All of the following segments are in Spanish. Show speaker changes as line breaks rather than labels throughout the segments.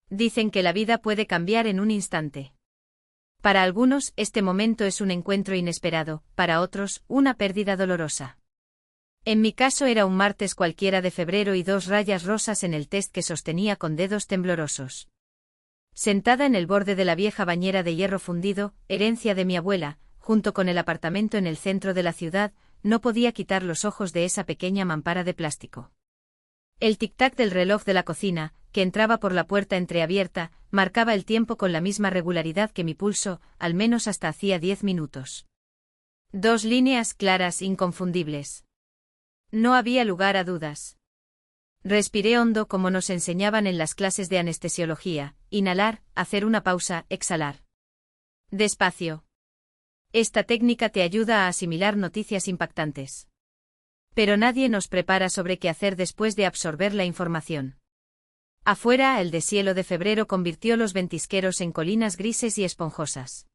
Dicen que la vida puede cambiar en un instante. Para algunos, este momento es un encuentro inesperado, para otros, una pérdida dolorosa. En mi caso era un martes cualquiera de febrero y 2 rayas rosas en el test que sostenía con dedos temblorosos. Sentada en el borde de la vieja bañera de hierro fundido, herencia de mi abuela, junto con el apartamento en el centro de la ciudad, no podía quitar los ojos de esa pequeña mampara de plástico. El tic-tac del reloj de la cocina, que entraba por la puerta entreabierta, marcaba el tiempo con la misma regularidad que mi pulso, al menos hasta hacía 10 minutos. 2 líneas claras, inconfundibles. No había lugar a dudas. Respiré hondo como nos enseñaban en las clases de anestesiología: inhalar, hacer una pausa, exhalar. Despacio. Esta técnica te ayuda a asimilar noticias impactantes. Pero nadie nos prepara sobre qué hacer después de absorber la información. Afuera, el deshielo de febrero convirtió los ventisqueros en colinas grises y esponjosas.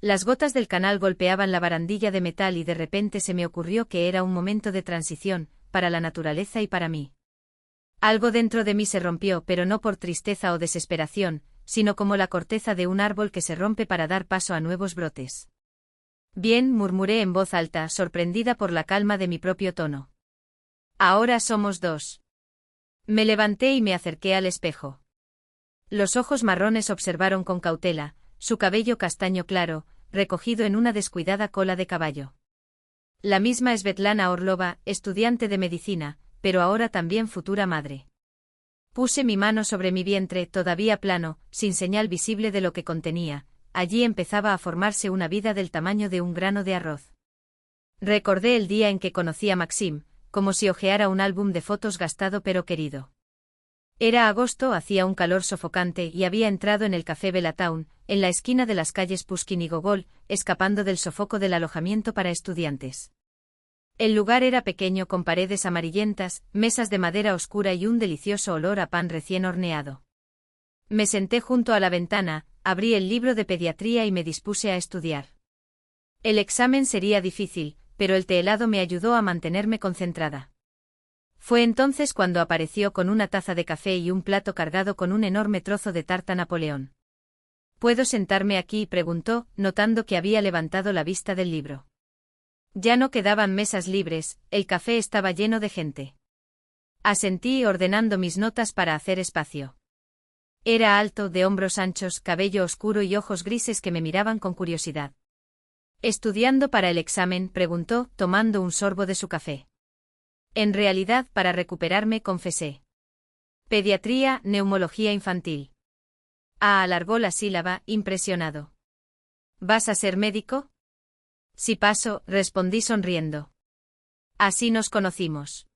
Las gotas del canal golpeaban la barandilla de metal y de repente se me ocurrió que era un momento de transición, para la naturaleza y para mí. Algo dentro de mí se rompió, pero no por tristeza o desesperación, sino como la corteza de un árbol que se rompe para dar paso a nuevos brotes. Bien, murmuré en voz alta, sorprendida por la calma de mi propio tono. Ahora somos 2. Me levanté y me acerqué al espejo. Los ojos marrones observaron con cautela, su cabello castaño claro, recogido en una descuidada cola de caballo. La misma Svetlana Orlova, estudiante de medicina, pero ahora también futura madre. Puse mi mano sobre mi vientre, todavía plano, sin señal visible de lo que contenía. Allí empezaba a formarse una vida del tamaño de un grano de arroz. Recordé el día en que conocí a Maxim, como si hojeara un álbum de fotos gastado pero querido. Era agosto, hacía un calor sofocante y había entrado en el café Belatown, en la esquina de las calles Pushkin y Gogol, escapando del sofoco del alojamiento para estudiantes. El lugar era pequeño con paredes amarillentas, mesas de madera oscura y un delicioso olor a pan recién horneado. Me senté junto a la ventana, abrí el libro de pediatría y me dispuse a estudiar. El examen sería difícil, pero el té helado me ayudó a mantenerme concentrada. Fue entonces cuando apareció con una taza de café y un plato cargado con un enorme trozo de tarta Napoleón. ¿Puedo sentarme aquí?, preguntó, notando que había levantado la vista del libro. Ya no quedaban mesas libres, el café estaba lleno de gente. Asentí ordenando mis notas para hacer espacio. Era alto, de hombros anchos, cabello oscuro y ojos grises que me miraban con curiosidad. ¿Estudiando para el examen?, preguntó, tomando un sorbo de su café. En realidad, para recuperarme, confesé. Pediatría, neumología infantil. Alargó la sílaba, impresionado. ¿Vas a ser médico? Si paso, respondí sonriendo. Así nos conocimos.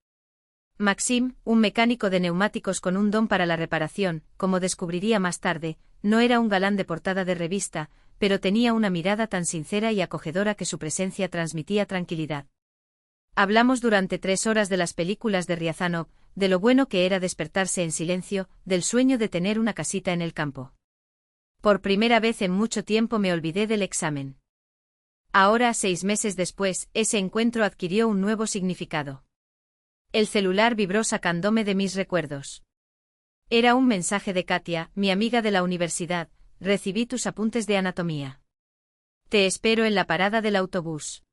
Maxim, un mecánico de neumáticos con un don para la reparación, como descubriría más tarde, no era un galán de portada de revista, pero tenía una mirada tan sincera y acogedora que su presencia transmitía tranquilidad. Hablamos durante 3 horas de las películas de Riazanov, de lo bueno que era despertarse en silencio, del sueño de tener una casita en el campo. Por primera vez en mucho tiempo me olvidé del examen. Ahora, 6 meses después, ese encuentro adquirió un nuevo significado. El celular vibró sacándome de mis recuerdos. Era un mensaje de Katia, mi amiga de la universidad: recibí tus apuntes de anatomía. Te espero en la parada del autobús.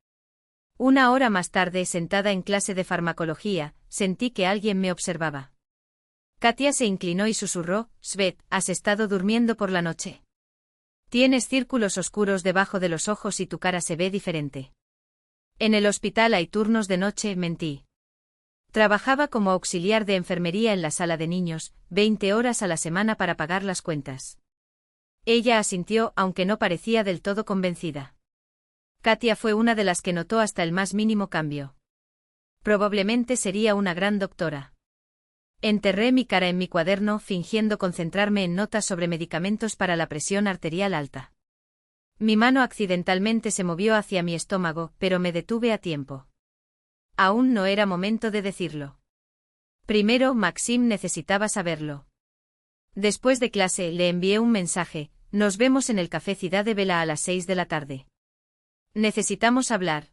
1 hora más tarde, sentada en clase de farmacología, sentí que alguien me observaba. Katia se inclinó y susurró: Svet, ¿has estado durmiendo por la noche? Tienes círculos oscuros debajo de los ojos y tu cara se ve diferente. En el hospital hay turnos de noche, mentí. Trabajaba como auxiliar de enfermería en la sala de niños, 20 horas a la semana para pagar las cuentas. Ella asintió, aunque no parecía del todo convencida. Katia fue una de las que notó hasta el más mínimo cambio. Probablemente sería una gran doctora. Enterré mi cara en mi cuaderno, fingiendo concentrarme en notas sobre medicamentos para la presión arterial alta. Mi mano accidentalmente se movió hacia mi estómago, pero me detuve a tiempo. Aún no era momento de decirlo. Primero, Maxim necesitaba saberlo. Después de clase, le envié un mensaje: nos vemos en el Café Ciudad de Vela a las 6 de la tarde. Necesitamos hablar.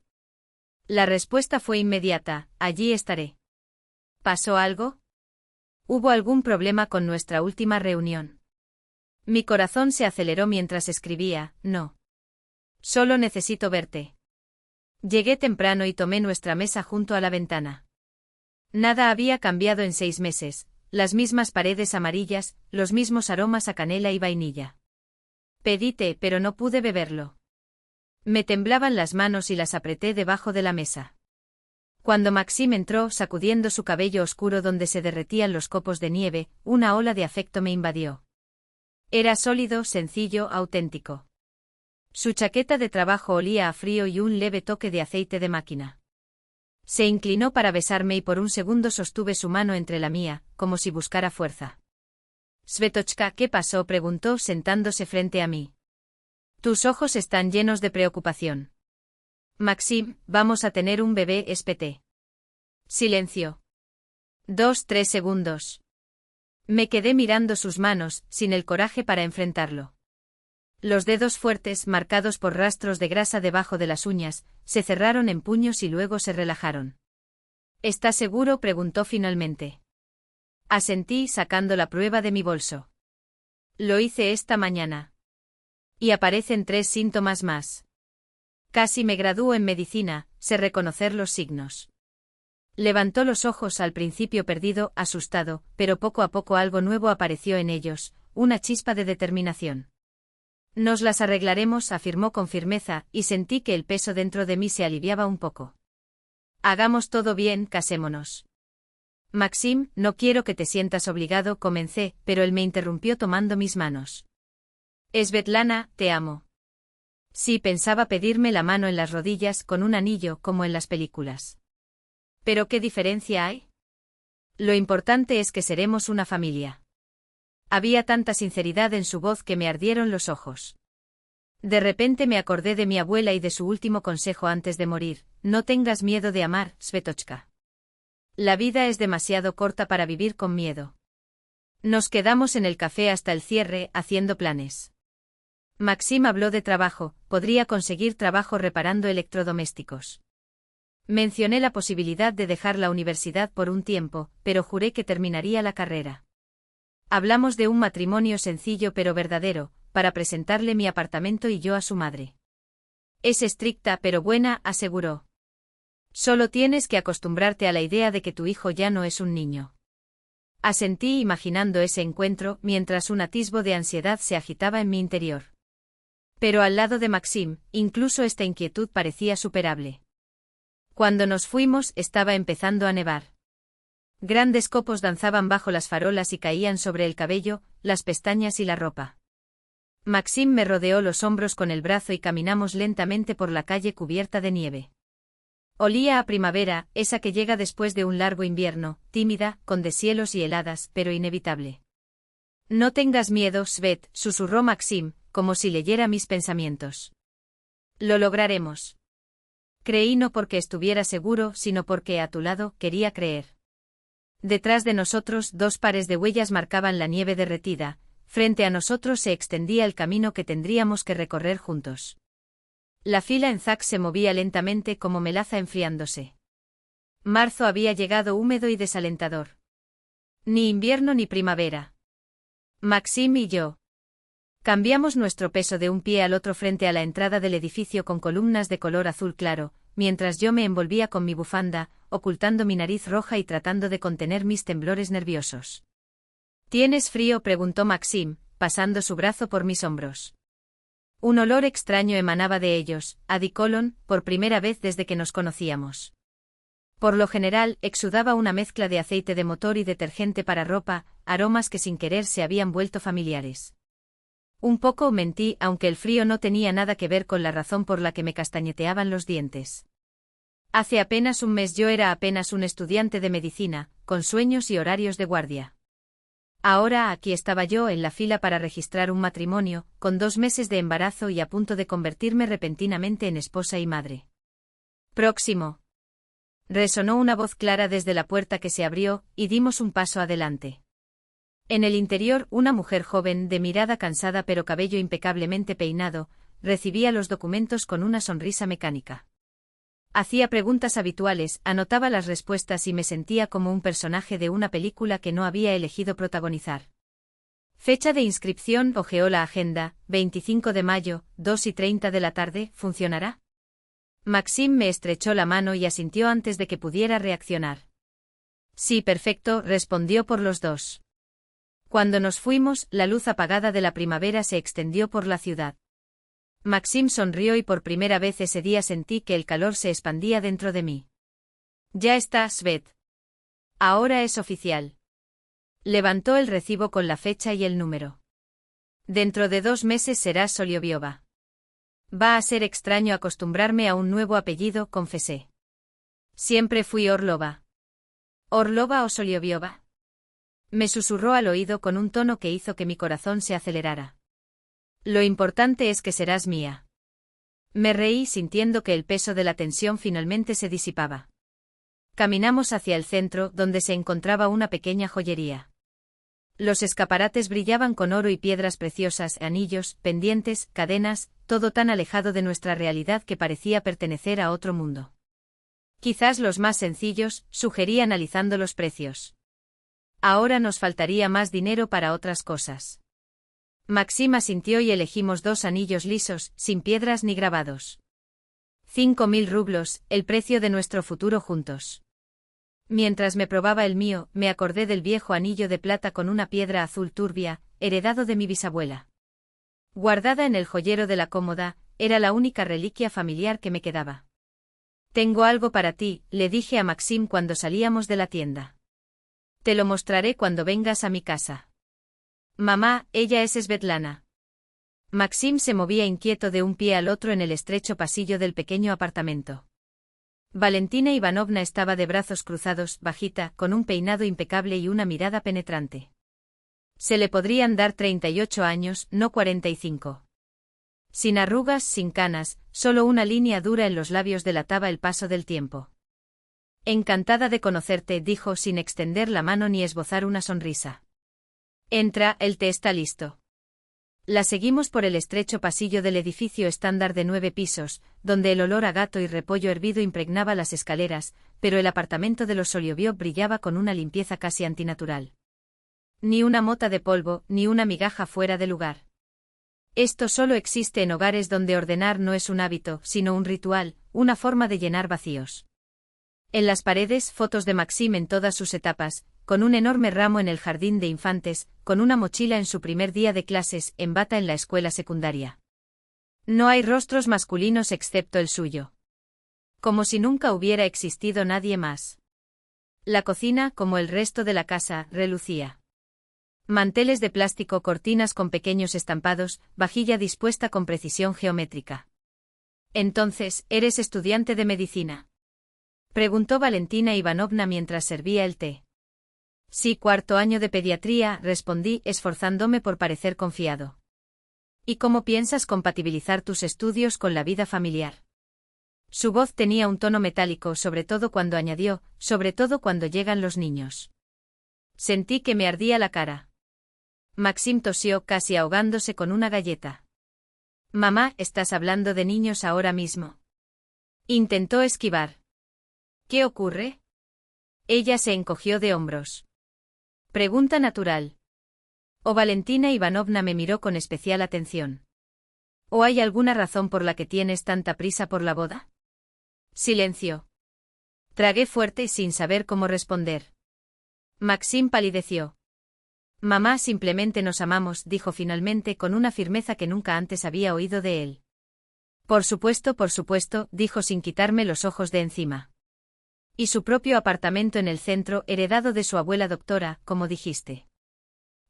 La respuesta fue inmediata: allí estaré. ¿Pasó algo? ¿Hubo algún problema con nuestra última reunión? Mi corazón se aceleró mientras escribía, no. Solo necesito verte. Llegué temprano y tomé nuestra mesa junto a la ventana. Nada había cambiado en 6 meses, las mismas paredes amarillas, los mismos aromas a canela y vainilla. Pedí té, pero no pude beberlo. Me temblaban las manos y las apreté debajo de la mesa. Cuando Maxim entró, sacudiendo su cabello oscuro donde se derretían los copos de nieve, una ola de afecto me invadió. Era sólido, sencillo, auténtico. Su chaqueta de trabajo olía a frío y un leve toque de aceite de máquina. Se inclinó para besarme y por un segundo sostuve su mano entre la mía, como si buscara fuerza. Svetochka, ¿qué pasó?, preguntó sentándose frente a mí. Tus ojos están llenos de preocupación. Maxim, vamos a tener un bebé, espeté. Silencio. 2-3 segundos. Me quedé mirando sus manos, sin el coraje para enfrentarlo. Los dedos fuertes, marcados por rastros de grasa debajo de las uñas, se cerraron en puños y luego se relajaron. ¿Estás seguro?, preguntó finalmente. Asentí, sacando la prueba de mi bolso. Lo hice esta mañana. Y aparecen 3 síntomas más. Casi me gradúo en medicina, sé reconocer los signos. Levantó los ojos, al principio perdido, asustado, pero poco a poco algo nuevo apareció en ellos, una chispa de determinación. Nos las arreglaremos, afirmó con firmeza, y sentí que el peso dentro de mí se aliviaba un poco. Hagamos todo bien, casémonos. Maxim, no quiero que te sientas obligado, comencé, pero él me interrumpió tomando mis manos. Svetlana, te amo. Sí, pensaba pedirme la mano en las rodillas con un anillo como en las películas. ¿Pero qué diferencia hay? Lo importante es que seremos una familia. Había tanta sinceridad en su voz que me ardieron los ojos. De repente me acordé de mi abuela y de su último consejo antes de morir: no tengas miedo de amar, Svetochka. La vida es demasiado corta para vivir con miedo. Nos quedamos en el café hasta el cierre, haciendo planes. Maxim habló de trabajo, podría conseguir trabajo reparando electrodomésticos. Mencioné la posibilidad de dejar la universidad por un tiempo, pero juré que terminaría la carrera. Hablamos de un matrimonio sencillo pero verdadero, para presentarle mi apartamento y yo a su madre. Es estricta pero buena, aseguró. Solo tienes que acostumbrarte a la idea de que tu hijo ya no es un niño. Asentí imaginando ese encuentro, mientras un atisbo de ansiedad se agitaba en mi interior. Pero al lado de Maxim, incluso esta inquietud parecía superable. Cuando nos fuimos, estaba empezando a nevar. Grandes copos danzaban bajo las farolas y caían sobre el cabello, las pestañas y la ropa. Maxim me rodeó los hombros con el brazo y caminamos lentamente por la calle cubierta de nieve. Olía a primavera, esa que llega después de un largo invierno, tímida, con deshielos y heladas, pero inevitable. No tengas miedo, Svet, susurró Maxim, como si leyera mis pensamientos. Lo lograremos. Creí no porque estuviera seguro, sino porque a tu lado quería creer. Detrás de nosotros 2 pares de huellas marcaban la nieve derretida, frente a nosotros se extendía el camino que tendríamos que recorrer juntos. La fila en Zack se movía lentamente como melaza enfriándose. Marzo había llegado húmedo y desalentador. Ni invierno ni primavera. Maxim y yo cambiamos nuestro peso de un pie al otro frente a la entrada del edificio con columnas de color azul claro, mientras yo me envolvía con mi bufanda, ocultando mi nariz roja y tratando de contener mis temblores nerviosos. ¿Tienes frío?, preguntó Maxim, pasando su brazo por mis hombros. Un olor extraño emanaba de ellos, a dicolón, por primera vez desde que nos conocíamos. Por lo general, exudaba una mezcla de aceite de motor y detergente para ropa, aromas que sin querer se habían vuelto familiares. Un poco mentí, aunque el frío no tenía nada que ver con la razón por la que me castañeteaban los dientes. Hace apenas un mes yo era apenas un estudiante de medicina, con sueños y horarios de guardia. Ahora aquí estaba yo en la fila para registrar un matrimonio, con 2 meses de embarazo y a punto de convertirme repentinamente en esposa y madre. Próximo. Resonó una voz clara desde la puerta que se abrió, y dimos un paso adelante. En el interior, una mujer joven, de mirada cansada pero cabello impecablemente peinado, recibía los documentos con una sonrisa mecánica. Hacía preguntas habituales, anotaba las respuestas y me sentía como un personaje de una película que no había elegido protagonizar. Fecha de inscripción, ojeó la agenda, 25 de mayo, 2:30 de la tarde, ¿funcionará? Maxim me estrechó la mano y asintió antes de que pudiera reaccionar. Sí, perfecto, respondió por los dos. Cuando nos fuimos, la luz apagada de la primavera se extendió por la ciudad. Maxim sonrió y por primera vez ese día sentí que el calor se expandía dentro de mí. Ya está, Svet. Ahora es oficial. Levantó el recibo con la fecha y el número. Dentro de 2 meses serás Soliobiova. Va a ser extraño acostumbrarme a un nuevo apellido, confesé. Siempre fui Orlova. ¿Orlova o Soliobiova? Me susurró al oído con un tono que hizo que mi corazón se acelerara. Lo importante es que serás mía. Me reí sintiendo que el peso de la tensión finalmente se disipaba. Caminamos hacia el centro, donde se encontraba una pequeña joyería. Los escaparates brillaban con oro y piedras preciosas, anillos, pendientes, cadenas, todo tan alejado de nuestra realidad que parecía pertenecer a otro mundo. Quizás los más sencillos, sugerí analizando los precios. Ahora nos faltaría más dinero para otras cosas. Maxim asintió y elegimos 2 anillos lisos, sin piedras ni grabados. 5.000 rublos, el precio de nuestro futuro juntos. Mientras me probaba el mío, me acordé del viejo anillo de plata con una piedra azul turbia, heredado de mi bisabuela. Guardada en el joyero de la cómoda, era la única reliquia familiar que me quedaba. Tengo algo para ti, le dije a Maxim cuando salíamos de la tienda. Te lo mostraré cuando vengas a mi casa. Mamá, ella es Svetlana. Maxim se movía inquieto de un pie al otro en el estrecho pasillo del pequeño apartamento. Valentina Ivanovna estaba de brazos cruzados, bajita, con un peinado impecable y una mirada penetrante. Se le podrían dar 38 años, no 45. Sin arrugas, sin canas, solo una línea dura en los labios delataba el paso del tiempo. Encantada de conocerte, dijo sin extender la mano ni esbozar una sonrisa. Entra, el té está listo. La seguimos por el estrecho pasillo del edificio estándar de 9 pisos, donde el olor a gato y repollo hervido impregnaba las escaleras, pero el apartamento de los Soliobiov brillaba con una limpieza casi antinatural. Ni una mota de polvo, ni una migaja fuera de lugar. Esto solo existe en hogares donde ordenar no es un hábito, sino un ritual, una forma de llenar vacíos. En las paredes, fotos de Maxim en todas sus etapas, con un enorme ramo en el jardín de infantes, con una mochila en su primer día de clases, en bata en la escuela secundaria. No hay rostros masculinos excepto el suyo. Como si nunca hubiera existido nadie más. La cocina, como el resto de la casa, relucía. Manteles de plástico, cortinas con pequeños estampados, vajilla dispuesta con precisión geométrica. Entonces, ¿eres estudiante de medicina?, preguntó Valentina Ivanovna mientras servía el té. Sí, 4º año de pediatría, respondí, esforzándome por parecer confiado. ¿Y cómo piensas compatibilizar tus estudios con la vida familiar? Su voz tenía un tono metálico, sobre todo cuando añadió, sobre todo cuando llegan los niños. Sentí que me ardía la cara. Maxim tosió, casi ahogándose con una galleta. Mamá, ¿estás hablando de niños ahora mismo? Intentó esquivar. ¿Qué ocurre? Ella se encogió de hombros. Pregunta natural. ¿O Valentina Ivanovna me miró con especial atención? ¿O hay alguna razón por la que tienes tanta prisa por la boda? Silencio. Tragué fuerte sin saber cómo responder. Maxim palideció. Mamá, simplemente nos amamos, dijo finalmente con una firmeza que nunca antes había oído de él. Por supuesto, dijo sin quitarme los ojos de encima. Y su propio apartamento en el centro, heredado de su abuela doctora, como dijiste.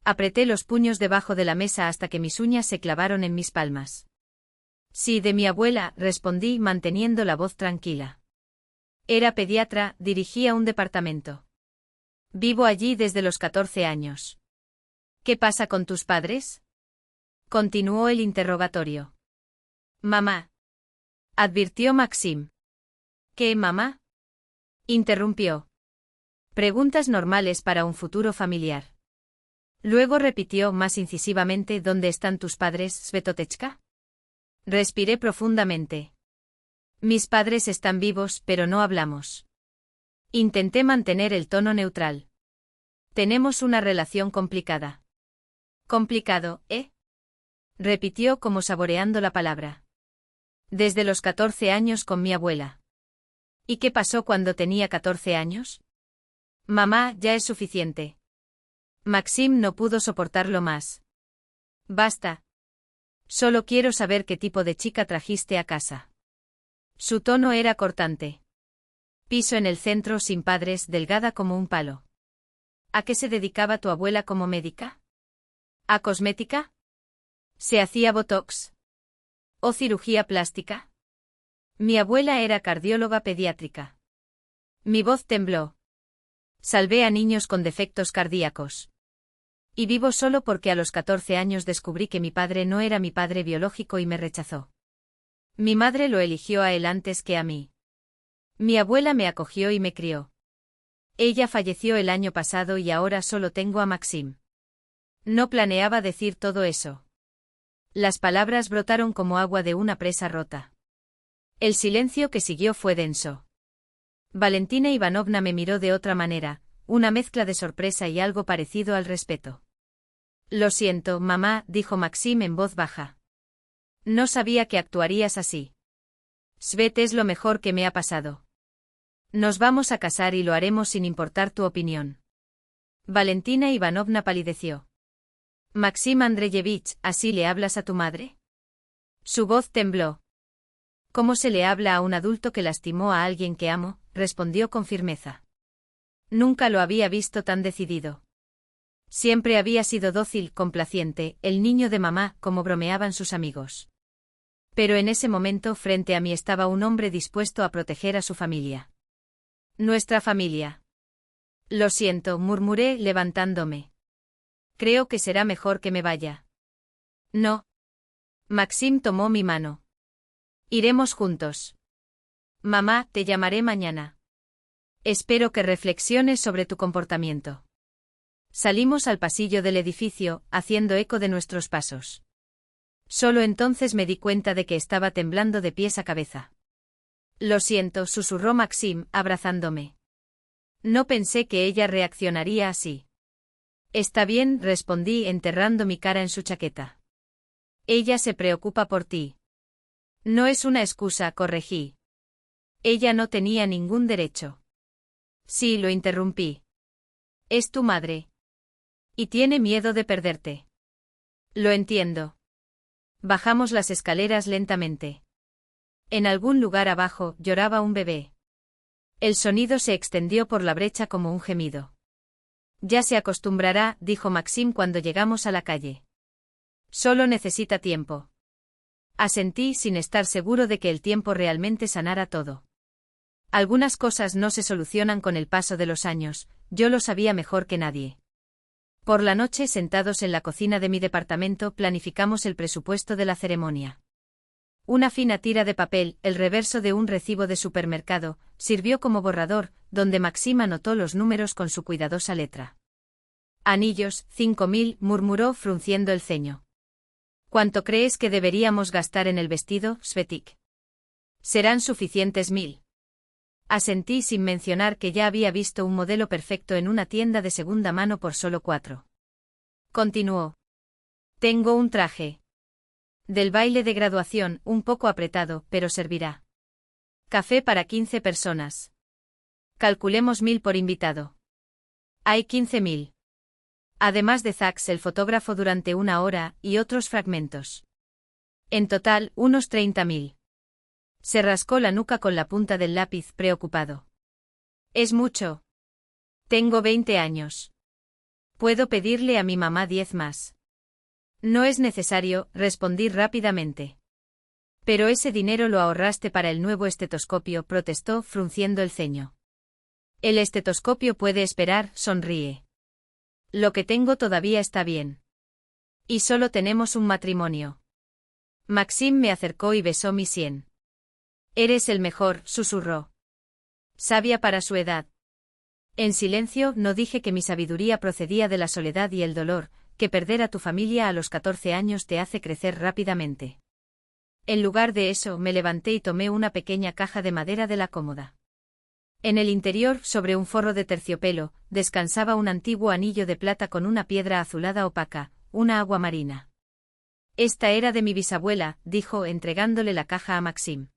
Apreté los puños debajo de la mesa hasta que mis uñas se clavaron en mis palmas. Sí, de mi abuela, respondí manteniendo la voz tranquila. Era pediatra, dirigía un departamento. Vivo allí desde los 14 años. ¿Qué pasa con tus padres?, continuó el interrogatorio. Mamá, advirtió Maxim. ¿Qué, mamá?, interrumpió. Preguntas normales para un futuro familiar. Luego repitió más incisivamente: ¿Dónde están tus padres, Svetotechka? Respiré profundamente. Mis padres están vivos, pero no hablamos. Intenté mantener el tono neutral. Tenemos una relación complicada. Complicado, ¿eh? Repitió como saboreando la palabra. Desde los 14 años con mi abuela. ¿Y qué pasó cuando tenía 14 años? Mamá, ya es suficiente. Maxim no pudo soportarlo más. Basta. Solo quiero saber qué tipo de chica trajiste a casa. Su tono era cortante. Piso en el centro sin padres, delgada como un palo. ¿A qué se dedicaba tu abuela como médica? ¿A cosmética? ¿Se hacía botox? ¿O cirugía plástica? Mi abuela era cardióloga pediátrica. Mi voz tembló. Salvé a niños con defectos cardíacos. Y vivo solo porque a los 14 años descubrí que mi padre no era mi padre biológico y me rechazó. Mi madre lo eligió a él antes que a mí. Mi abuela me acogió y me crió. Ella falleció el año pasado y ahora solo tengo a Maxim. No planeaba decir todo eso. Las palabras brotaron como agua de una presa rota. El silencio que siguió fue denso. Valentina Ivanovna me miró de otra manera, una mezcla de sorpresa y algo parecido al respeto. Lo siento, mamá, dijo Maxim en voz baja. No sabía que actuarías así. Svet es lo mejor que me ha pasado. Nos vamos a casar y lo haremos sin importar tu opinión. Valentina Ivanovna palideció. Maxim Andreyevich, ¿así le hablas a tu madre? Su voz tembló. ¿Cómo se le habla a un adulto que lastimó a alguien que amo?, respondió con firmeza. Nunca lo había visto tan decidido. Siempre había sido dócil, complaciente, el niño de mamá, como bromeaban sus amigos. Pero en ese momento frente a mí estaba un hombre dispuesto a proteger a su familia. Nuestra familia. Lo siento, murmuré levantándome. Creo que será mejor que me vaya. No. Maxim tomó mi mano. Iremos juntos. Mamá, te llamaré mañana. Espero que reflexiones sobre tu comportamiento. Salimos al pasillo del edificio, haciendo eco de nuestros pasos. Solo entonces me di cuenta de que estaba temblando de pies a cabeza. Lo siento, susurró Maxim, abrazándome. No pensé que ella reaccionaría así. Está bien, respondí enterrando mi cara en su chaqueta. Ella se preocupa por ti. No es una excusa, corregí. Ella no tenía ningún derecho. Sí, lo interrumpí. Es tu madre. Y tiene miedo de perderte. Lo entiendo. Bajamos las escaleras lentamente. En algún lugar abajo lloraba un bebé. El sonido se extendió por la brecha como un gemido. Ya se acostumbrará, dijo Maxim cuando llegamos a la calle. Solo necesita tiempo. Asentí sin estar seguro de que el tiempo realmente sanara todo. Algunas cosas no se solucionan con el paso de los años, yo lo sabía mejor que nadie. Por la noche, sentados en la cocina de mi departamento, planificamos el presupuesto de la ceremonia. Una fina tira de papel, el reverso de un recibo de supermercado, sirvió como borrador, donde Maxim anotó los números con su cuidadosa letra. Anillos, 5.000, murmuró frunciendo el ceño. ¿Cuánto crees que deberíamos gastar en el vestido, Svetik? Serán suficientes 1.000. Asentí sin mencionar que ya había visto un modelo perfecto en una tienda de segunda mano por solo 4. Continuó. Tengo un traje. Del baile de graduación, un poco apretado, pero servirá. Café para 15 personas. Calculemos 1.000 por invitado. Hay 15.000. Además de Zax, el fotógrafo durante 1 hora, y otros fragmentos. En total, unos 30.000. Se rascó la nuca con la punta del lápiz, preocupado. Es mucho. Tengo 20 años. Puedo pedirle a mi mamá 10 más. No es necesario, respondí rápidamente. Pero ese dinero lo ahorraste para el nuevo estetoscopio, protestó, frunciendo el ceño. El estetoscopio puede esperar, sonríe. Lo que tengo todavía está bien. Y solo tenemos un matrimonio. Maxim me acercó y besó mi sien. Eres el mejor, susurró. Sabia para su edad. En silencio, no dije que mi sabiduría procedía de la soledad y el dolor, que perder a tu familia a los 14 años te hace crecer rápidamente. En lugar de eso, me levanté y tomé una pequeña caja de madera de la cómoda. En el interior, sobre un forro de terciopelo, descansaba un antiguo anillo de plata con una piedra azulada opaca, una agua marina. Esta era de mi bisabuela, dijo entregándole la caja a Maxim.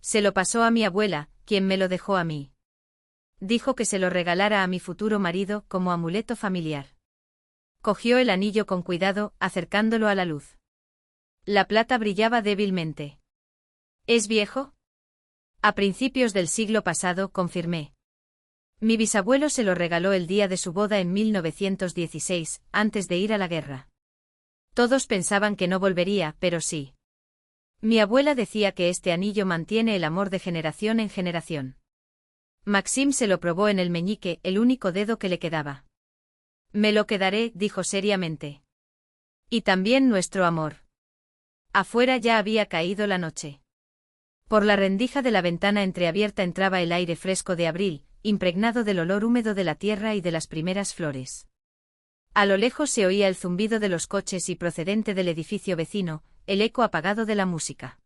Se lo pasó a mi abuela, quien me lo dejó a mí. Dijo que se lo regalara a mi futuro marido como amuleto familiar. Cogió el anillo con cuidado, acercándolo a la luz. La plata brillaba débilmente. ¿Es viejo? A principios del siglo pasado, confirmé. Mi bisabuelo se lo regaló el día de su boda en 1916, antes de ir a la guerra. Todos pensaban que no volvería, pero sí. Mi abuela decía que este anillo mantiene el amor de generación en generación. Maxim se lo probó en el meñique, el único dedo que le quedaba. Me lo quedaré, dijo seriamente. Y también nuestro amor. Afuera ya había caído la noche. Por la rendija de la ventana entreabierta entraba el aire fresco de abril, impregnado del olor húmedo de la tierra y de las primeras flores. A lo lejos se oía el zumbido de los coches y procedente del edificio vecino, el eco apagado de la música.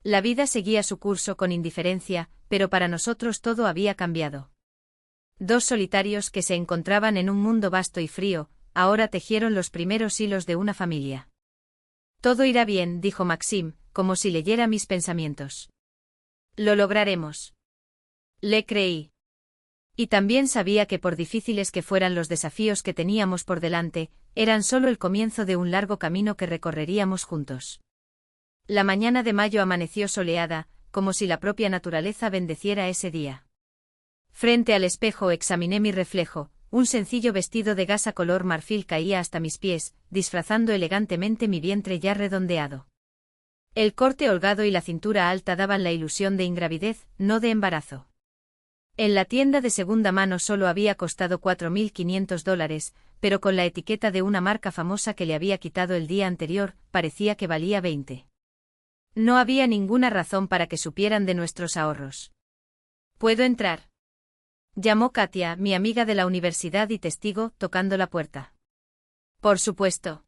La vida seguía su curso con indiferencia, pero para nosotros todo había cambiado. Dos solitarios que se encontraban en un mundo vasto y frío, ahora tejieron los primeros hilos de una familia. Todo irá bien, dijo Maxim, como si leyera mis pensamientos. Lo lograremos. Le creí. Y también sabía que por difíciles que fueran los desafíos que teníamos por delante, eran solo el comienzo de un largo camino que recorreríamos juntos. La mañana de mayo amaneció soleada, como si la propia naturaleza bendeciera ese día. Frente al espejo examiné mi reflejo, un sencillo vestido de gasa color marfil caía hasta mis pies, disfrazando elegantemente mi vientre ya redondeado. El corte holgado y la cintura alta daban la ilusión de ingravidez, no de embarazo. En la tienda de segunda mano solo había costado $4.500, pero con la etiqueta de una marca famosa que le había quitado el día anterior, parecía que valía 20. No había ninguna razón para que supieran de nuestros ahorros. ¿Puedo entrar?, llamó Katia, mi amiga de la universidad y testigo, tocando la puerta. Por supuesto.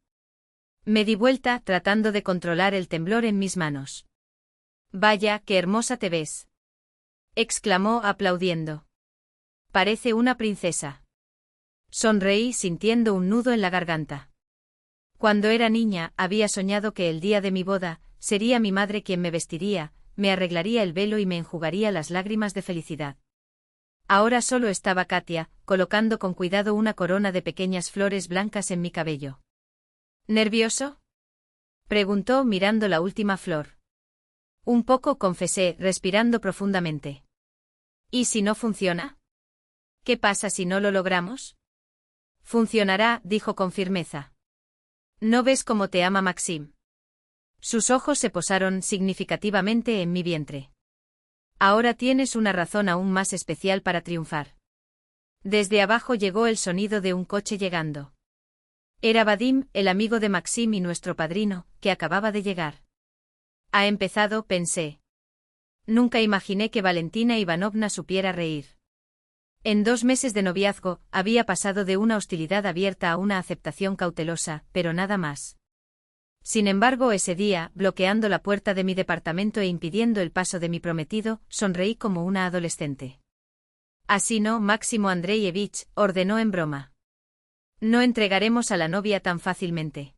Me di vuelta, tratando de controlar el temblor en mis manos. Vaya, qué hermosa te ves, exclamó aplaudiendo. Parece una princesa. Sonreí sintiendo un nudo en la garganta. Cuando era niña, había soñado que el día de mi boda, sería mi madre quien me vestiría, me arreglaría el velo y me enjugaría las lágrimas de felicidad. Ahora solo estaba Katia, colocando con cuidado una corona de pequeñas flores blancas en mi cabello. ¿Nervioso?, preguntó mirando la última flor. Un poco, confesé, respirando profundamente. ¿Y si no funciona? ¿Qué pasa si no lo logramos? Funcionará, dijo con firmeza. ¿No ves cómo te ama Maxim? Sus ojos se posaron significativamente en mi vientre. Ahora tienes una razón aún más especial para triunfar. Desde abajo llegó el sonido de un coche llegando. Era Vadim, el amigo de Maxim y nuestro padrino, que acababa de llegar. Ha empezado, pensé. Nunca imaginé que Valentina Ivanovna supiera reír. En 2 meses de noviazgo, había pasado de una hostilidad abierta a una aceptación cautelosa, pero nada más. Sin embargo, ese día, bloqueando la puerta de mi departamento e impidiendo el paso de mi prometido, sonreí como una adolescente. Así no, Máximo Andreyevich, ordenó en broma. No entregaremos a la novia tan fácilmente.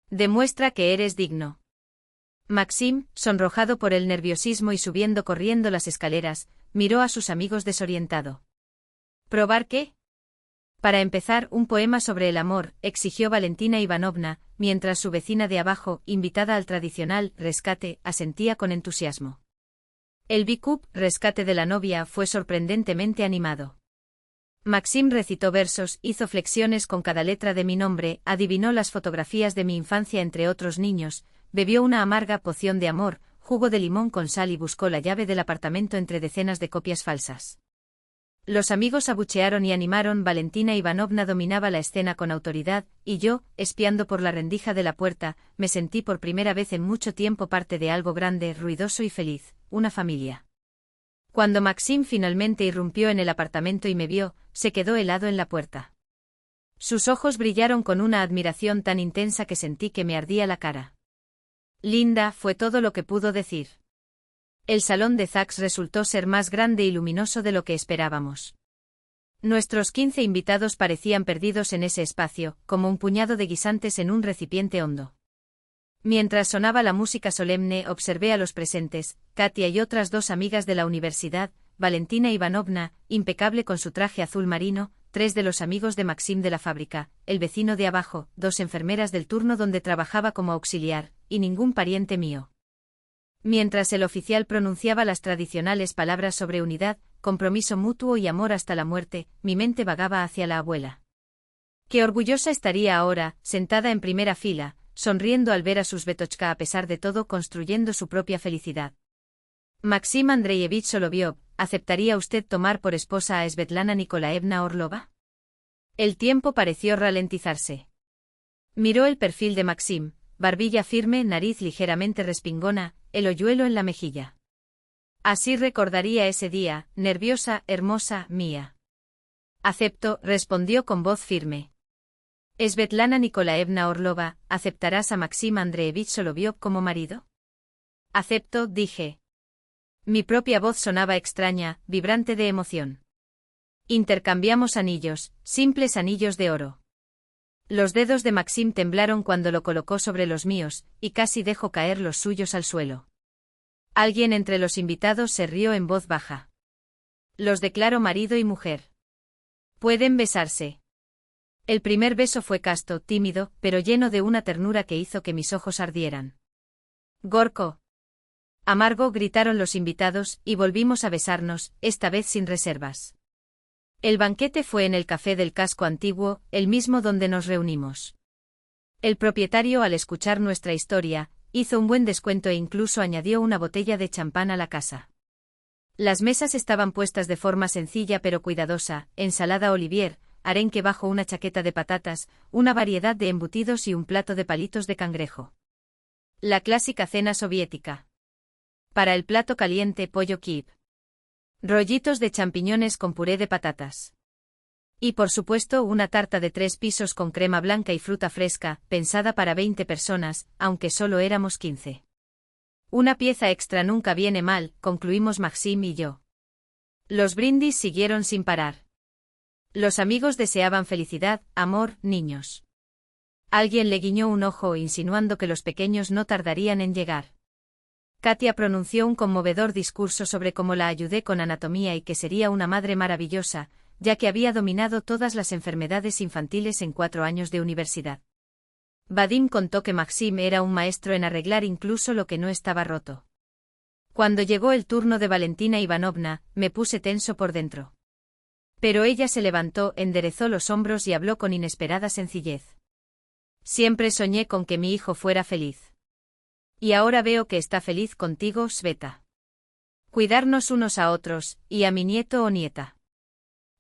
Demuestra que eres digno. Maxim, sonrojado por el nerviosismo y subiendo corriendo las escaleras, miró a sus amigos desorientado. ¿Probar qué? Para empezar, un poema sobre el amor, exigió Valentina Ivanovna, mientras su vecina de abajo, invitada al tradicional rescate, asentía con entusiasmo. El Bikup, rescate de la novia, fue sorprendentemente animado. Maxim recitó versos, hizo flexiones con cada letra de mi nombre, adivinó las fotografías de mi infancia entre otros niños, bebió una amarga poción de amor, jugo de limón con sal y buscó la llave del apartamento entre decenas de copias falsas. Los amigos abuchearon y animaron. Valentina Ivanovna dominaba la escena con autoridad, y yo, espiando por la rendija de la puerta, me sentí por primera vez en mucho tiempo parte de algo grande, ruidoso y feliz, una familia. Cuando Maxim finalmente irrumpió en el apartamento y me vio, se quedó helado en la puerta. Sus ojos brillaron con una admiración tan intensa que sentí que me ardía la cara. Linda, fue todo lo que pudo decir. El salón de Zax resultó ser más grande y luminoso de lo que esperábamos. Nuestros 15 invitados parecían perdidos en ese espacio, como un puñado de guisantes en un recipiente hondo. Mientras sonaba la música solemne, observé a los presentes, Katia y otras 2 amigas de la universidad, Valentina Ivanovna, impecable con su traje azul marino, 3 de los amigos de Maxim de la fábrica, el vecino de abajo, 2 enfermeras del turno donde trabajaba como auxiliar, y ningún pariente mío. Mientras el oficial pronunciaba las tradicionales palabras sobre unidad, compromiso mutuo y amor hasta la muerte, mi mente vagaba hacia la abuela. Qué orgullosa estaría ahora, sentada en primera fila, sonriendo al ver a sus Betochka a pesar de todo construyendo su propia felicidad. Maxim Andreyevich Soloviov, ¿aceptaría usted tomar por esposa a Svetlana Nikolaevna Orlova? El tiempo pareció ralentizarse. Miró el perfil de Maxim, barbilla firme, nariz ligeramente respingona, el hoyuelo en la mejilla. Así recordaría ese día, nerviosa, hermosa, mía. Acepto, respondió con voz firme. Svetlana Nikolaevna Orlova, ¿aceptarás a Maxim Andreevich Soloviov como marido? Acepto, dije. Mi propia voz sonaba extraña, vibrante de emoción. Intercambiamos anillos, simples anillos de oro. Los dedos de Maxim temblaron cuando lo colocó sobre los míos, y casi dejó caer los suyos al suelo. Alguien entre los invitados se rió en voz baja. Los declaro marido y mujer. Pueden besarse. El primer beso fue casto, tímido, pero lleno de una ternura que hizo que mis ojos ardieran. Gorko. Amargo, gritaron los invitados, y volvimos a besarnos, esta vez sin reservas. El banquete fue en el café del casco antiguo, el mismo donde nos reunimos. El propietario, al escuchar nuestra historia, hizo un buen descuento e incluso añadió una botella de champán a la casa. Las mesas estaban puestas de forma sencilla pero cuidadosa, ensalada Olivier, arenque bajo una chaqueta de patatas, una variedad de embutidos y un plato de palitos de cangrejo. La clásica cena soviética. Para el plato caliente, pollo kiev. Rollitos de champiñones con puré de patatas. Y por supuesto una tarta de 3 pisos con crema blanca y fruta fresca, pensada para 20 personas, aunque solo éramos 15. Una pieza extra nunca viene mal, concluimos Maxim y yo. Los brindis siguieron sin parar. Los amigos deseaban felicidad, amor, niños. Alguien le guiñó un ojo insinuando que los pequeños no tardarían en llegar. Katia pronunció un conmovedor discurso sobre cómo la ayudé con anatomía y que sería una madre maravillosa, ya que había dominado todas las enfermedades infantiles en 4 años de universidad. Vadim contó que Maxim era un maestro en arreglar incluso lo que no estaba roto. Cuando llegó el turno de Valentina Ivanovna, me puse tenso por dentro. Pero ella se levantó, enderezó los hombros y habló con inesperada sencillez. Siempre soñé con que mi hijo fuera feliz. Y ahora veo que está feliz contigo, Sveta. Cuidarnos unos a otros, y a mi nieto o nieta.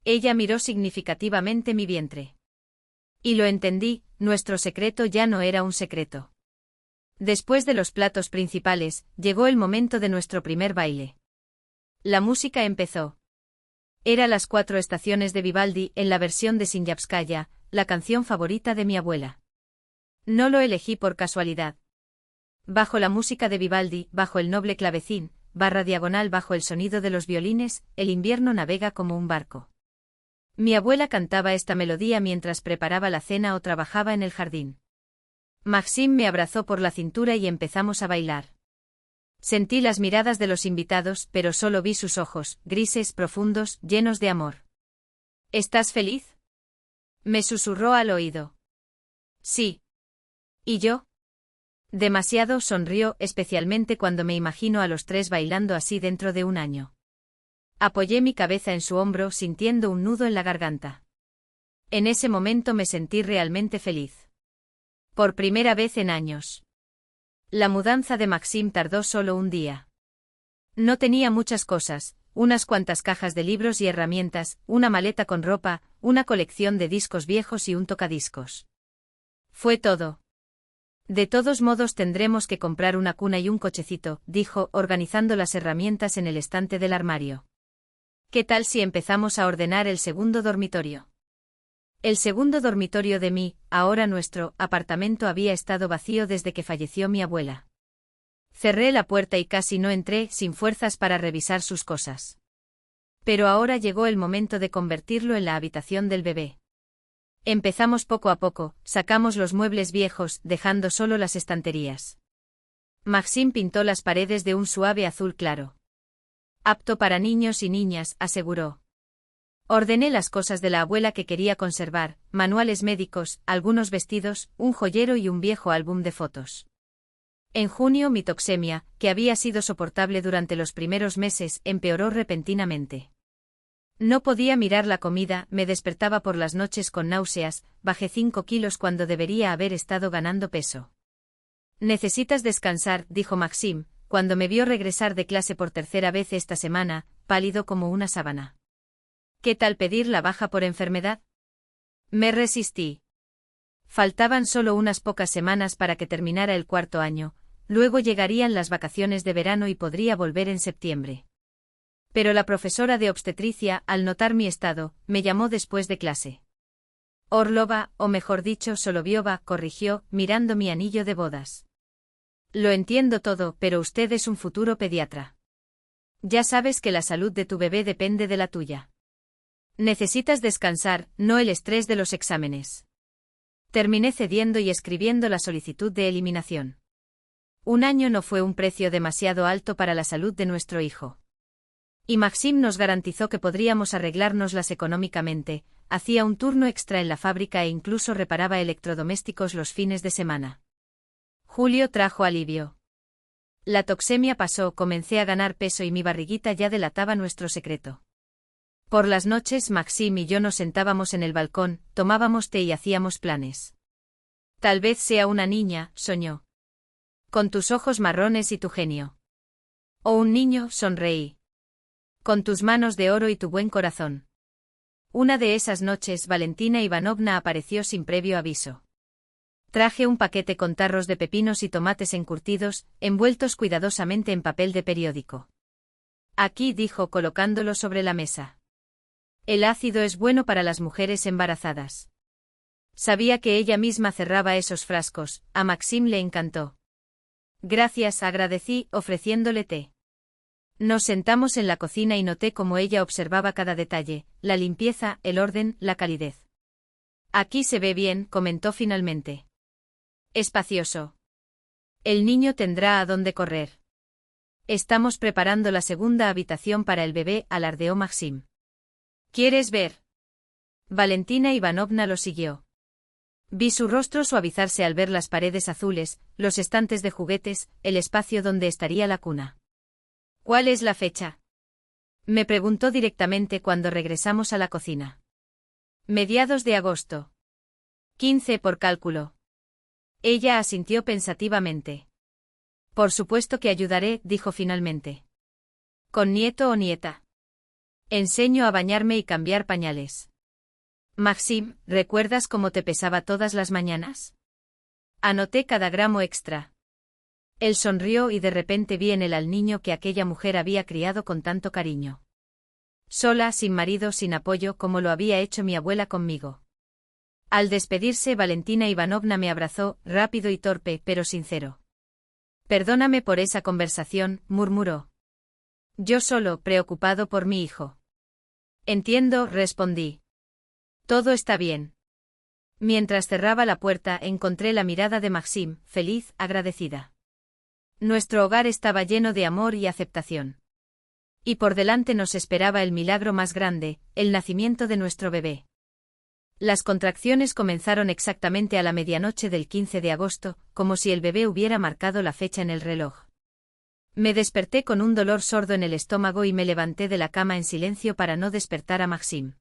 Ella miró significativamente mi vientre. Y lo entendí, nuestro secreto ya no era un secreto. Después de los platos principales, llegó el momento de nuestro primer baile. La música empezó. Era Las 4 estaciones de Vivaldi en la versión de Sinyavskaya, la canción favorita de mi abuela. No lo elegí por casualidad. Bajo la música de Vivaldi, bajo el noble clavecín, barra diagonal bajo el sonido de los violines, el invierno navega como un barco. Mi abuela cantaba esta melodía mientras preparaba la cena o trabajaba en el jardín. Maxim me abrazó por la cintura y empezamos a bailar. Sentí las miradas de los invitados, pero solo vi sus ojos, grises, profundos, llenos de amor. ¿Estás feliz? Me susurró al oído. Sí. ¿Y yo? Demasiado, sonrió, especialmente cuando me imagino a los 3 bailando así dentro de un año. Apoyé mi cabeza en su hombro sintiendo un nudo en la garganta. En ese momento me sentí realmente feliz. Por primera vez en años. La mudanza de Maxim tardó solo un día. No tenía muchas cosas, unas cuantas cajas de libros y herramientas, una maleta con ropa, una colección de discos viejos y un tocadiscos. Fue todo. De todos modos tendremos que comprar una cuna y un cochecito, dijo, organizando las herramientas en el estante del armario. ¿Qué tal si empezamos a ordenar el segundo dormitorio? El segundo dormitorio de mi, ahora nuestro, apartamento había estado vacío desde que falleció mi abuela. Cerré la puerta y casi no entré, sin fuerzas para revisar sus cosas. Pero ahora llegó el momento de convertirlo en la habitación del bebé. Empezamos poco a poco, sacamos los muebles viejos, dejando solo las estanterías. Maxim pintó las paredes de un suave azul claro. Apto para niños y niñas, aseguró. Ordené las cosas de la abuela que quería conservar, manuales médicos, algunos vestidos, un joyero y un viejo álbum de fotos. En junio mi toxemia, que había sido soportable durante los primeros meses, empeoró repentinamente. No podía mirar la comida, me despertaba por las noches con náuseas, bajé 5 kilos cuando debería haber estado ganando peso. Necesitas descansar, dijo Maxim, cuando me vio regresar de clase por tercera vez esta semana, pálido como una sábana. ¿Qué tal pedir la baja por enfermedad? Me resistí. Faltaban solo unas pocas semanas para que terminara el 4º año, luego llegarían las vacaciones de verano y podría volver en septiembre. Pero la profesora de obstetricia, al notar mi estado, me llamó después de clase. Orlova, o mejor dicho Soloviova, corrigió, mirando mi anillo de bodas. Lo entiendo todo, pero usted es un futuro pediatra. Ya sabes que la salud de tu bebé depende de la tuya. Necesitas descansar, no el estrés de los exámenes. Terminé cediendo y escribiendo la solicitud de eliminación. 1 año no fue un precio demasiado alto para la salud de nuestro hijo. Y Maxim nos garantizó que podríamos arreglárnoslas económicamente, hacía un turno extra en la fábrica e incluso reparaba electrodomésticos los fines de semana. Julio trajo alivio. La toxemia pasó, comencé a ganar peso y mi barriguita ya delataba nuestro secreto. Por las noches Maxim y yo nos sentábamos en el balcón, tomábamos té y hacíamos planes. Tal vez sea una niña, soñó. Con tus ojos marrones y tu genio. O un niño, sonreí. Con tus manos de oro y tu buen corazón. Una de esas noches Valentina Ivanovna apareció sin previo aviso. Traje un paquete con tarros de pepinos y tomates encurtidos, envueltos cuidadosamente en papel de periódico. Aquí, dijo colocándolo sobre la mesa. El ácido es bueno para las mujeres embarazadas. Sabía que ella misma cerraba esos frascos, a Maxim le encantó. Gracias, agradecí, ofreciéndole té. Nos sentamos en la cocina y noté cómo ella observaba cada detalle, la limpieza, el orden, la calidez. Aquí se ve bien, comentó finalmente. Espacioso. El niño tendrá a dónde correr. Estamos preparando la segunda habitación para el bebé, alardeó Maxim. ¿Quieres ver? Valentina Ivanovna lo siguió. Vi su rostro suavizarse al ver las paredes azules, los estantes de juguetes, el espacio donde estaría la cuna. ¿Cuál es la fecha? Me preguntó directamente cuando regresamos a la cocina. Mediados de agosto. 15 por cálculo. Ella asintió pensativamente. Por supuesto que ayudaré, dijo finalmente. ¿Con nieto o nieta? Enseño a bañarme y cambiar pañales. Maxim, ¿recuerdas cómo te pesaba todas las mañanas? Anoté cada gramo extra. Él sonrió y de repente vi en él al niño que aquella mujer había criado con tanto cariño. Sola, sin marido, sin apoyo, como lo había hecho mi abuela conmigo. Al despedirse, Valentina Ivanovna me abrazó, rápido y torpe, pero sincero. Perdóname por esa conversación, murmuró. Yo solo, preocupado por mi hijo. Entiendo, respondí. Todo está bien. Mientras cerraba la puerta, encontré la mirada de Maxim, feliz, agradecida. Nuestro hogar estaba lleno de amor y aceptación. Y por delante nos esperaba el milagro más grande, el nacimiento de nuestro bebé. Las contracciones comenzaron exactamente a la medianoche del 15 de agosto, como si el bebé hubiera marcado la fecha en el reloj. Me desperté con un dolor sordo en el estómago y me levanté de la cama en silencio para no despertar a Maxim.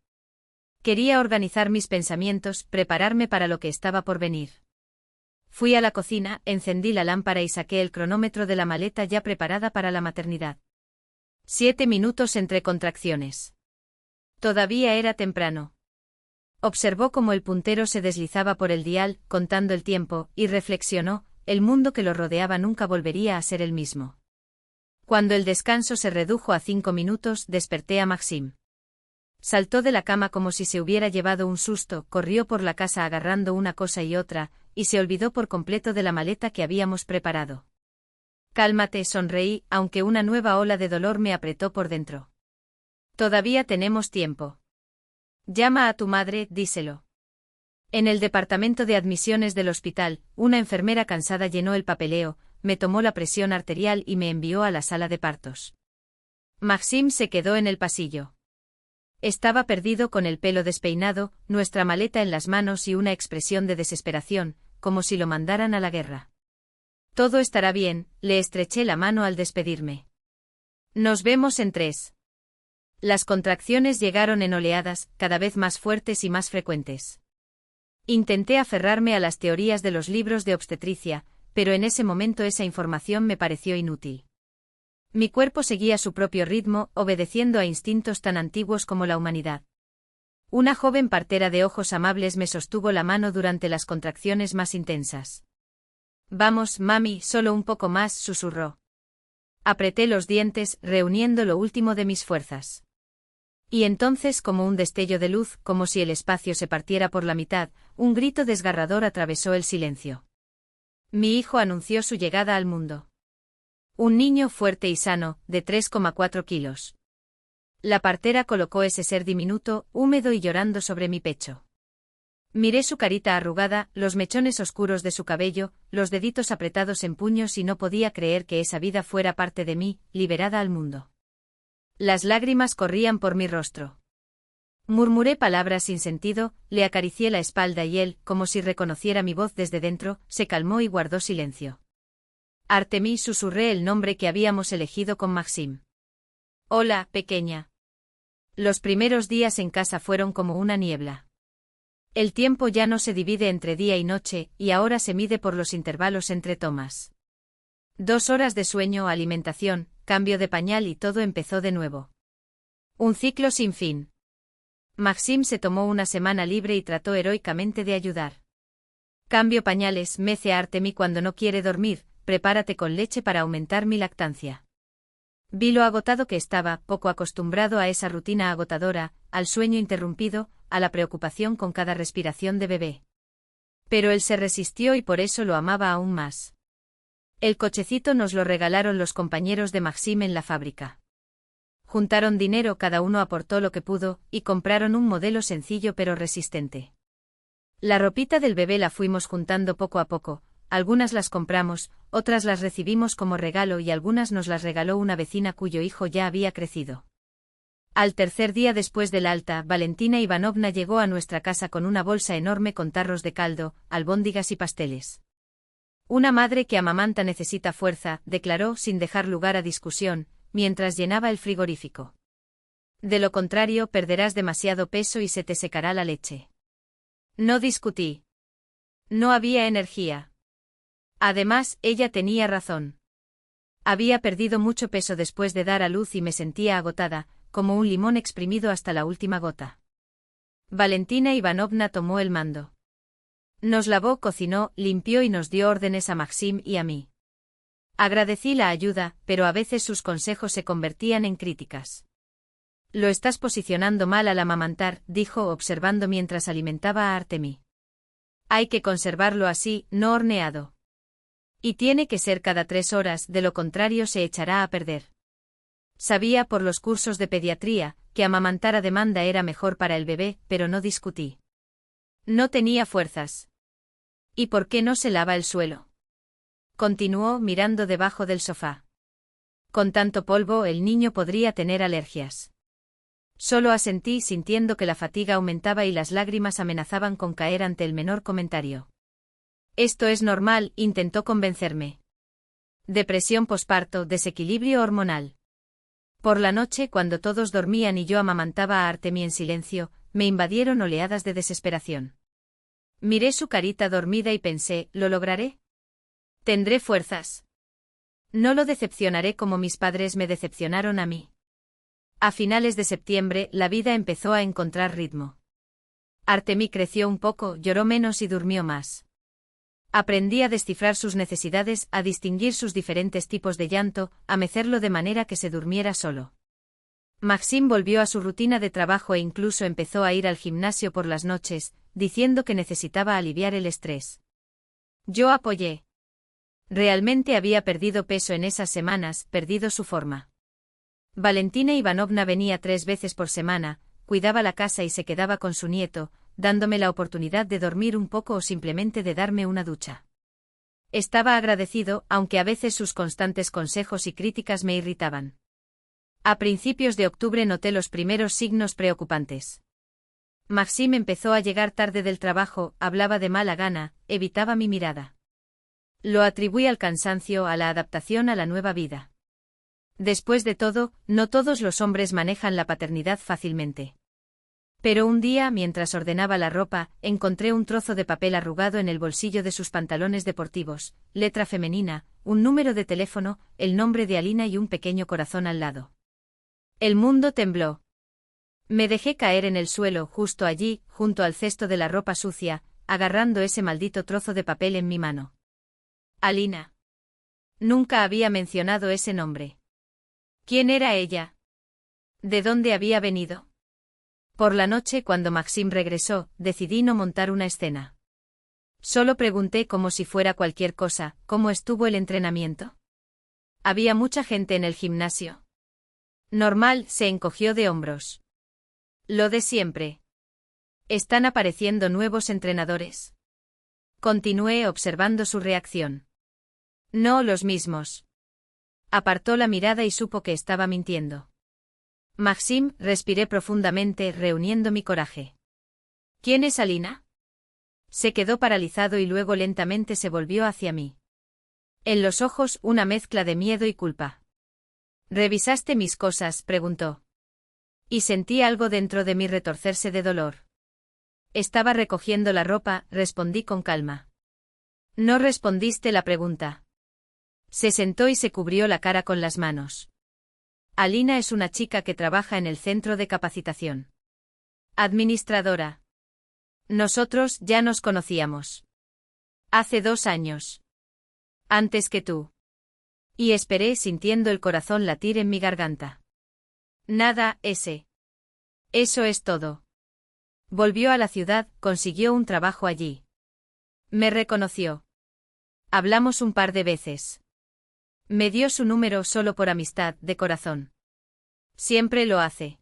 Quería organizar mis pensamientos, prepararme para lo que estaba por venir. Fui a la cocina, encendí la lámpara y saqué el cronómetro de la maleta ya preparada para la maternidad. 7 minutos entre contracciones. Todavía era temprano. Observó cómo el puntero se deslizaba por el dial, contando el tiempo, y reflexionó, el mundo que lo rodeaba nunca volvería a ser el mismo. Cuando el descanso se redujo a 5 minutos, desperté a Maxim. Saltó de la cama como si se hubiera llevado un susto, corrió por la casa agarrando una cosa y otra, y se olvidó por completo de la maleta que habíamos preparado. Cálmate, sonreí, aunque una nueva ola de dolor me apretó por dentro. Todavía tenemos tiempo. Llama a tu madre, díselo. En el departamento de admisiones del hospital, una enfermera cansada llenó el papeleo, me tomó la presión arterial y me envió a la sala de partos. Maxim se quedó en el pasillo. Estaba perdido con el pelo despeinado, nuestra maleta en las manos y una expresión de desesperación, como si lo mandaran a la guerra. Todo estará bien, le estreché la mano al despedirme. Nos vemos en 3. Las contracciones llegaron en oleadas, cada vez más fuertes y más frecuentes. Intenté aferrarme a las teorías de los libros de obstetricia, pero en ese momento esa información me pareció inútil. Mi cuerpo seguía su propio ritmo, obedeciendo a instintos tan antiguos como la humanidad. Una joven partera de ojos amables me sostuvo la mano durante las contracciones más intensas. Vamos, mami, solo un poco más, susurró. Apreté los dientes, reuniendo lo último de mis fuerzas. Y entonces, como un destello de luz, como si el espacio se partiera por la mitad, un grito desgarrador atravesó el silencio. Mi hijo anunció su llegada al mundo. Un niño fuerte y sano, de 3,4 kilos. La partera colocó ese ser diminuto, húmedo y llorando sobre mi pecho. Miré su carita arrugada, los mechones oscuros de su cabello, los deditos apretados en puños y no podía creer que esa vida fuera parte de mí, liberada al mundo. Las lágrimas corrían por mi rostro. Murmuré palabras sin sentido, le acaricié la espalda y él, como si reconociera mi voz desde dentro, se calmó y guardó silencio. Artemí, susurré el nombre que habíamos elegido con Maxim. Hola, pequeña. Los primeros días en casa fueron como una niebla. El tiempo ya no se divide entre día y noche, y ahora se mide por los intervalos entre tomas. 2 horas de sueño, alimentación, cambio de pañal y todo empezó de nuevo. Un ciclo sin fin. Maxim se tomó una semana libre y trató heroicamente de ayudar. Cambio pañales, mece a Artemí cuando no quiere dormir, prepárate con leche para aumentar mi lactancia. Vi lo agotado que estaba, poco acostumbrado a esa rutina agotadora, al sueño interrumpido, a la preocupación con cada respiración de bebé. Pero él se resistió y por eso lo amaba aún más. El cochecito nos lo regalaron los compañeros de Maxim en la fábrica. Juntaron dinero, cada uno aportó lo que pudo, y compraron un modelo sencillo pero resistente. La ropita del bebé la fuimos juntando poco a poco, algunas las compramos, otras las recibimos como regalo y algunas nos las regaló una vecina cuyo hijo ya había crecido. Al tercer día después del alta, Valentina Ivanovna llegó a nuestra casa con una bolsa enorme con tarros de caldo, albóndigas y pasteles. Una madre que amamanta necesita fuerza, declaró sin dejar lugar a discusión, mientras llenaba el frigorífico. De lo contrario, perderás demasiado peso y se te secará la leche. No discutí. No había energía. Además, ella tenía razón. Había perdido mucho peso después de dar a luz y me sentía agotada, como un limón exprimido hasta la última gota. Valentina Ivanovna tomó el mando. Nos lavó, cocinó, limpió y nos dio órdenes a Maxim y a mí. Agradecí la ayuda, pero a veces sus consejos se convertían en críticas. Lo estás posicionando mal al amamantar, dijo observando mientras alimentaba a Artemí. Hay que conservarlo así, no horneado. Y tiene que ser cada 3 horas, de lo contrario se echará a perder. Sabía por los cursos de pediatría, que amamantar a demanda era mejor para el bebé, pero no discutí. No tenía fuerzas. ¿Y por qué no se lava el suelo? Continuó mirando debajo del sofá. Con tanto polvo el niño podría tener alergias. Solo asentí sintiendo que la fatiga aumentaba y las lágrimas amenazaban con caer ante el menor comentario. Esto es normal, intentó convencerme. Depresión posparto, desequilibrio hormonal. Por la noche, cuando todos dormían y yo amamantaba a Artemí en silencio, me invadieron oleadas de desesperación. Miré su carita dormida y pensé, ¿lo lograré? ¿Tendré fuerzas? No lo decepcionaré como mis padres me decepcionaron a mí. A finales de septiembre, la vida empezó a encontrar ritmo. Artemí creció un poco, lloró menos y durmió más. Aprendí a descifrar sus necesidades, a distinguir sus diferentes tipos de llanto, a mecerlo de manera que se durmiera solo. Maxim volvió a su rutina de trabajo e incluso empezó a ir al gimnasio por las noches, diciendo que necesitaba aliviar el estrés. Yo apoyé. Realmente había perdido peso en esas semanas, perdido su forma. Valentina Ivanovna venía 3 veces por semana, cuidaba la casa y se quedaba con su nieto, dándome la oportunidad de dormir un poco o simplemente de darme una ducha. Estaba agradecido, aunque a veces sus constantes consejos y críticas me irritaban. A principios de octubre noté los primeros signos preocupantes. Maxim empezó a llegar tarde del trabajo, hablaba de mala gana, evitaba mi mirada. Lo atribuí al cansancio, a la adaptación a la nueva vida. Después de todo, no todos los hombres manejan la paternidad fácilmente. Pero un día, mientras ordenaba la ropa, encontré un trozo de papel arrugado en el bolsillo de sus pantalones deportivos, letra femenina, un número de teléfono, el nombre de Alina y un pequeño corazón al lado. El mundo tembló. Me dejé caer en el suelo, justo allí, junto al cesto de la ropa sucia, agarrando ese maldito trozo de papel en mi mano. Alina. Nunca había mencionado ese nombre. ¿Quién era ella? ¿De dónde había venido? Por la noche, cuando Maxim regresó, decidí no montar una escena. Solo pregunté como si fuera cualquier cosa, ¿cómo estuvo el entrenamiento? Había mucha gente en el gimnasio. Normal, se encogió de hombros. Lo de siempre. Están apareciendo nuevos entrenadores. Continué observando su reacción. No los mismos. Apartó la mirada y supo que estaba mintiendo. Maxim, respiré profundamente, reuniendo mi coraje. ¿Quién es Alina? Se quedó paralizado y luego lentamente se volvió hacia mí. En los ojos una mezcla de miedo y culpa. ¿Revisaste mis cosas?, preguntó. Y sentí algo dentro de mí retorcerse de dolor. Estaba recogiendo la ropa, respondí con calma. No respondiste la pregunta. Se sentó y se cubrió la cara con las manos. Alina es una chica que trabaja en el centro de capacitación. Administradora. Nosotros ya nos conocíamos. Hace 2 años. Antes que tú. Y esperé sintiendo el corazón latir en mi garganta. Nada, ese. Eso es todo. Volvió a la ciudad, consiguió un trabajo allí. Me reconoció. Hablamos un par de veces. Me dio su número solo por amistad, de corazón. Siempre lo hace.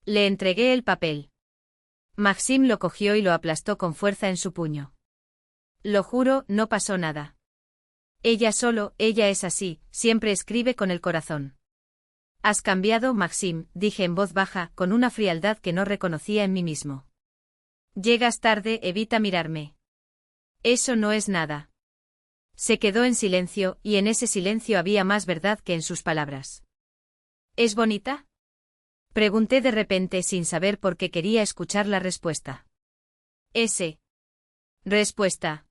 Le entregué el papel. Maxim lo cogió y lo aplastó con fuerza en su puño. Lo juro, no pasó nada. Ella es así, siempre escribe con el corazón. Has cambiado, Maxim, dije en voz baja, con una frialdad que no reconocía en mí mismo. Llegas tarde, evita mirarme. Eso no es nada. Se quedó en silencio, y en ese silencio había más verdad que en sus palabras. ¿Es bonita? Pregunté de repente sin saber por qué quería escuchar la respuesta. Respuesta.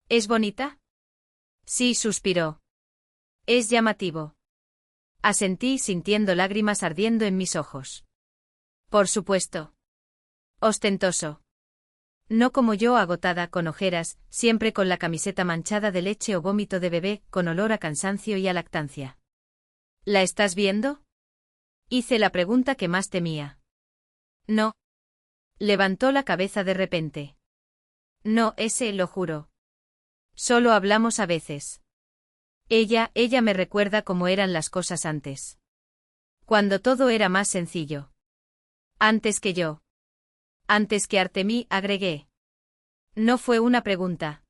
¿Es bonita? Sí, suspiró. Es llamativo. Asentí sintiendo lágrimas ardiendo en mis ojos. Por supuesto. Ostentoso. No como yo, agotada, con ojeras, siempre con la camiseta manchada de leche o vómito de bebé, con olor a cansancio y a lactancia. ¿La estás viendo? Hice la pregunta que más temía. No. Levantó la cabeza de repente. No, lo juro. Solo hablamos a veces. Ella me recuerda cómo eran las cosas antes. Cuando todo era más sencillo. Antes que yo. Antes que Artemí, agregué. No fue una pregunta.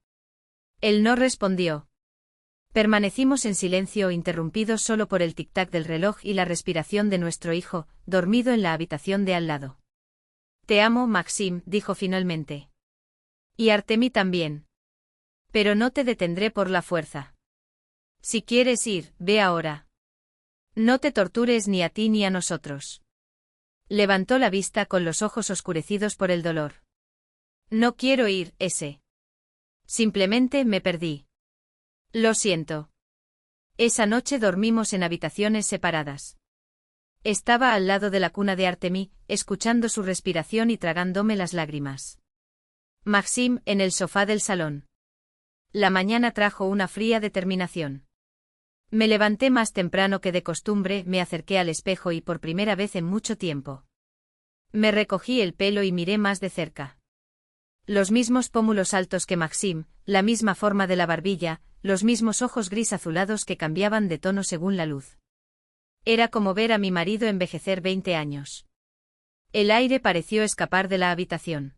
Él no respondió. Permanecimos en silencio, interrumpidos solo por el tic-tac del reloj y la respiración de nuestro hijo, dormido en la habitación de al lado. Te amo, Maxim, dijo finalmente. Y Artemí también. Pero no te detendré por la fuerza. Si quieres ir, ve ahora. No te tortures ni a ti ni a nosotros. Levantó la vista con los ojos oscurecidos por el dolor. No quiero ir, Simplemente me perdí. Lo siento. Esa noche dormimos en habitaciones separadas. Estaba al lado de la cuna de Artemí, escuchando su respiración y tragándome las lágrimas. Maxim, en el sofá del salón. La mañana trajo una fría determinación. Me levanté más temprano que de costumbre, me acerqué al espejo y por primera vez en mucho tiempo. Me recogí el pelo y miré más de cerca. Los mismos pómulos altos que Maxim, la misma forma de la barbilla, los mismos ojos gris azulados que cambiaban de tono según la luz. Era como ver a mi marido envejecer 20 años. El aire pareció escapar de la habitación.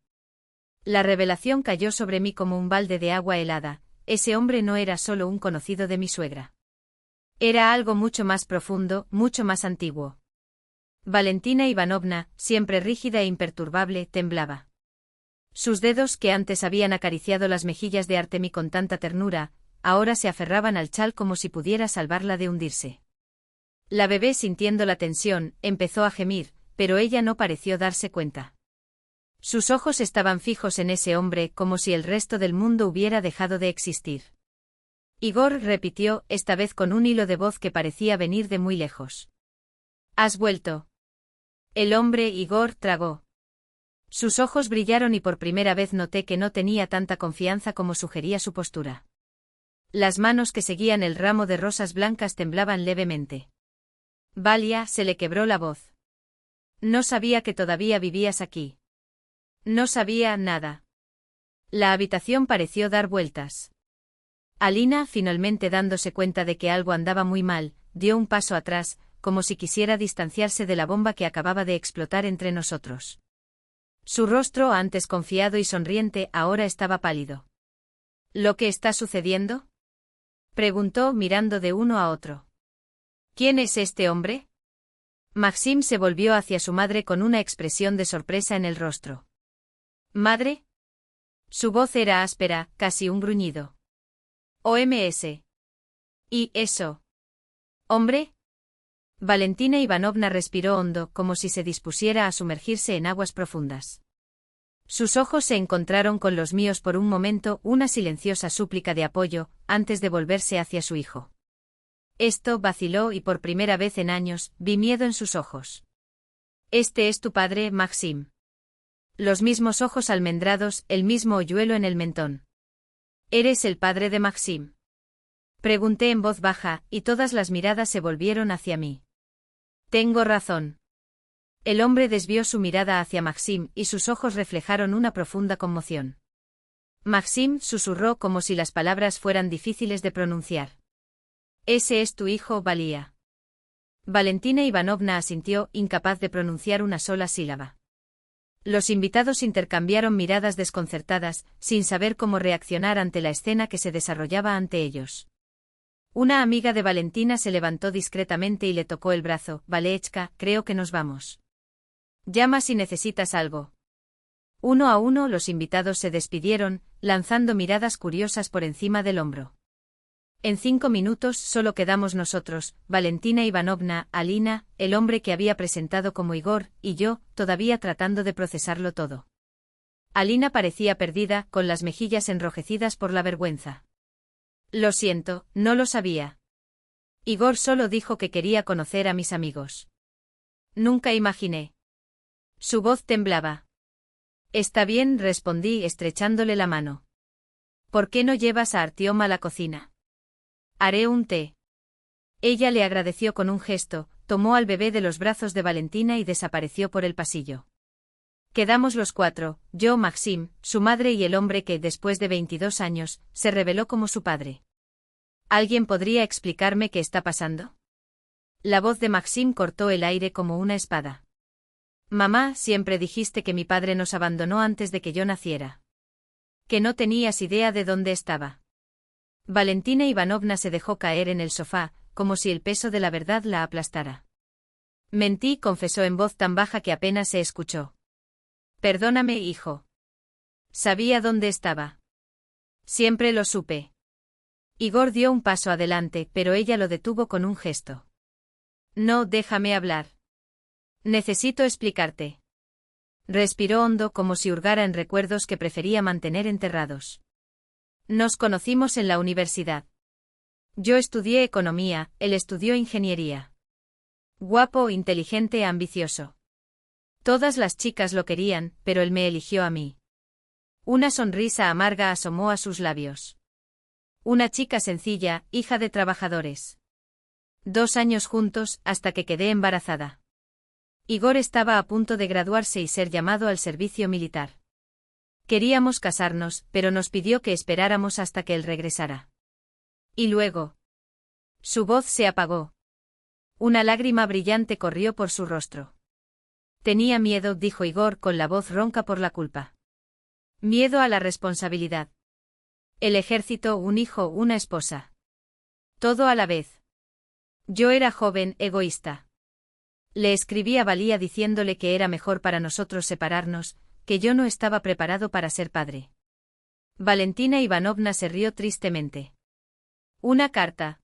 La revelación cayó sobre mí como un balde de agua helada. Ese hombre no era solo un conocido de mi suegra. Era algo mucho más profundo, mucho más antiguo. Valentina Ivanovna, siempre rígida e imperturbable, temblaba. Sus dedos, que antes habían acariciado las mejillas de Artemi con tanta ternura, ahora se aferraban al chal como si pudiera salvarla de hundirse. La bebé, sintiendo la tensión, empezó a gemir, pero ella no pareció darse cuenta. Sus ojos estaban fijos en ese hombre como si el resto del mundo hubiera dejado de existir. Igor repitió, esta vez con un hilo de voz que parecía venir de muy lejos. ¿Has vuelto? El hombre Igor tragó. Sus ojos brillaron y por primera vez noté que no tenía tanta confianza como sugería su postura. Las manos que seguían el ramo de rosas blancas temblaban levemente. Valia, se le quebró la voz. No sabía que todavía vivías aquí. No sabía nada. La habitación pareció dar vueltas. Alina, finalmente dándose cuenta de que algo andaba muy mal, dio un paso atrás, como si quisiera distanciarse de la bomba que acababa de explotar entre nosotros. Su rostro, antes confiado y sonriente, ahora estaba pálido. ¿Lo que está sucediendo? Preguntó mirando de uno a otro. ¿Quién es este hombre? Maxim se volvió hacia su madre con una expresión de sorpresa en el rostro. ¿Madre? Su voz era áspera, casi un gruñido. OMS. ¿Y eso? ¿Hombre? Valentina Ivanovna respiró hondo, como si se dispusiera a sumergirse en aguas profundas. Sus ojos se encontraron con los míos por un momento, una silenciosa súplica de apoyo, antes de volverse hacia su hijo. Esto vaciló y por primera vez en años, vi miedo en sus ojos. ¿Este es tu padre, Maxim? Los mismos ojos almendrados, el mismo hoyuelo en el mentón. ¿Eres el padre de Maxim? Pregunté en voz baja, y todas las miradas se volvieron hacia mí. Tengo razón. El hombre desvió su mirada hacia Maxim y sus ojos reflejaron una profunda conmoción. Maxim susurró como si las palabras fueran difíciles de pronunciar. ¿Ese es tu hijo, Valia? Valentina Ivanovna asintió, incapaz de pronunciar una sola sílaba. Los invitados intercambiaron miradas desconcertadas, sin saber cómo reaccionar ante la escena que se desarrollaba ante ellos. Una amiga de Valentina se levantó discretamente y le tocó el brazo. Valechka, creo que nos vamos. Llama si necesitas algo. Uno a uno los invitados se despidieron, lanzando miradas curiosas por encima del hombro. En 5 minutos solo quedamos nosotros, Valentina Ivanovna, Alina, el hombre que había presentado como Igor, y yo, todavía tratando de procesarlo todo. Alina parecía perdida, con las mejillas enrojecidas por la vergüenza. Lo siento, no lo sabía. Igor solo dijo que quería conocer a mis amigos. Nunca imaginé. Su voz temblaba. Está bien, respondí estrechándole la mano. ¿Por qué no llevas a Artiom a la cocina? Haré un té. Ella le agradeció con un gesto, tomó al bebé de los brazos de Valentina y desapareció por el pasillo. Quedamos los 4, yo, Maxim, su madre y el hombre que, después de 22 años, se reveló como su padre. ¿Alguien podría explicarme qué está pasando? La voz de Maxim cortó el aire como una espada. Mamá, siempre dijiste que mi padre nos abandonó antes de que yo naciera. Que no tenías idea de dónde estaba. Valentina Ivanovna se dejó caer en el sofá, como si el peso de la verdad la aplastara. Mentí, confesó en voz tan baja que apenas se escuchó. Perdóname, hijo. Sabía dónde estaba. Siempre lo supe. Igor dio un paso adelante, pero ella lo detuvo con un gesto. No, déjame hablar. Necesito explicarte. Respiró hondo como si hurgara en recuerdos que prefería mantener enterrados. Nos conocimos en la universidad. Yo estudié economía, él estudió ingeniería. Guapo, inteligente, ambicioso. Todas las chicas lo querían, pero él me eligió a mí. Una sonrisa amarga asomó a sus labios. Una chica sencilla, hija de trabajadores. 2 años juntos, hasta que quedé embarazada. Igor estaba a punto de graduarse y ser llamado al servicio militar. Queríamos casarnos, pero nos pidió que esperáramos hasta que él regresara. Y luego. Su voz se apagó. Una lágrima brillante corrió por su rostro. Tenía miedo, dijo Igor con la voz ronca por la culpa. Miedo a la responsabilidad. El ejército, un hijo, una esposa. Todo a la vez. Yo era joven, egoísta. Le escribí a Valía diciéndole que era mejor para nosotros separarnos, que yo no estaba preparado para ser padre. Valentina Ivanovna se rió tristemente. Una carta.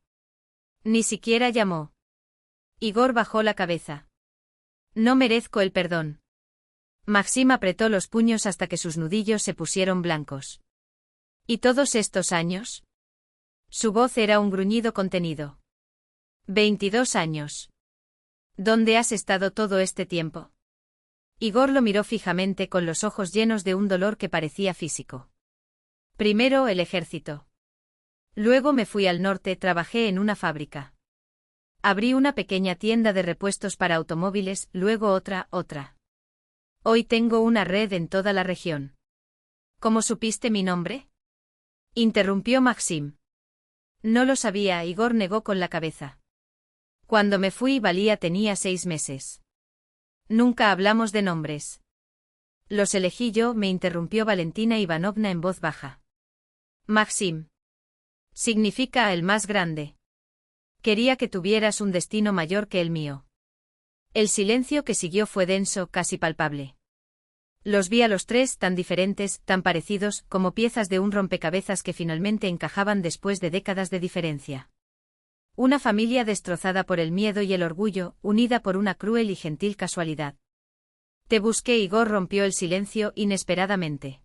Ni siquiera llamó. Igor bajó la cabeza. No merezco el perdón. Maxim apretó los puños hasta que sus nudillos se pusieron blancos. ¿Y todos estos años? Su voz era un gruñido contenido. 22 años. ¿Dónde has estado todo este tiempo? Igor lo miró fijamente con los ojos llenos de un dolor que parecía físico. Primero el ejército. Luego me fui al norte, trabajé en una fábrica. Abrí una pequeña tienda de repuestos para automóviles, luego otra. Hoy tengo una red en toda la región. ¿Cómo supiste mi nombre? Interrumpió Maxim. No lo sabía, Igor negó con la cabeza. Cuando me fui, Valía tenía 6 meses. Nunca hablamos de nombres. Los elegí yo, me interrumpió Valentina Ivanovna en voz baja. Maxim. Significa el más grande. Quería que tuvieras un destino mayor que el mío. El silencio que siguió fue denso, casi palpable. Los vi a los tres tan diferentes, tan parecidos, como piezas de un rompecabezas que finalmente encajaban después de décadas de diferencia. Una familia destrozada por el miedo y el orgullo, unida por una cruel y gentil casualidad. Te busqué. Igor rompió el silencio inesperadamente.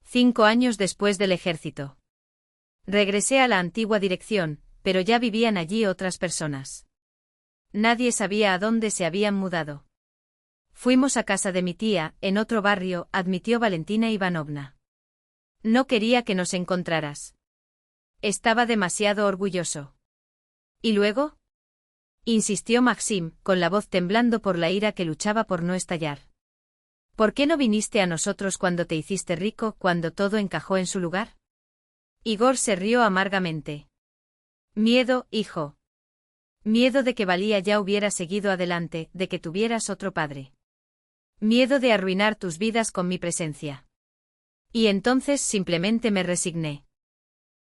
5 años después del ejército. Regresé a la antigua dirección, pero ya vivían allí otras personas. Nadie sabía a dónde se habían mudado. Fuimos a casa de mi tía, en otro barrio, admitió Valentina Ivanovna. No quería que nos encontraras. Estaba demasiado orgulloso. ¿Y luego? Insistió Maxim, con la voz temblando por la ira que luchaba por no estallar. ¿Por qué no viniste a nosotros cuando te hiciste rico, cuando todo encajó en su lugar? Igor se rió amargamente. Miedo, hijo. Miedo de que Valía ya hubiera seguido adelante, de que tuvieras otro padre. Miedo de arruinar tus vidas con mi presencia. Y entonces simplemente me resigné.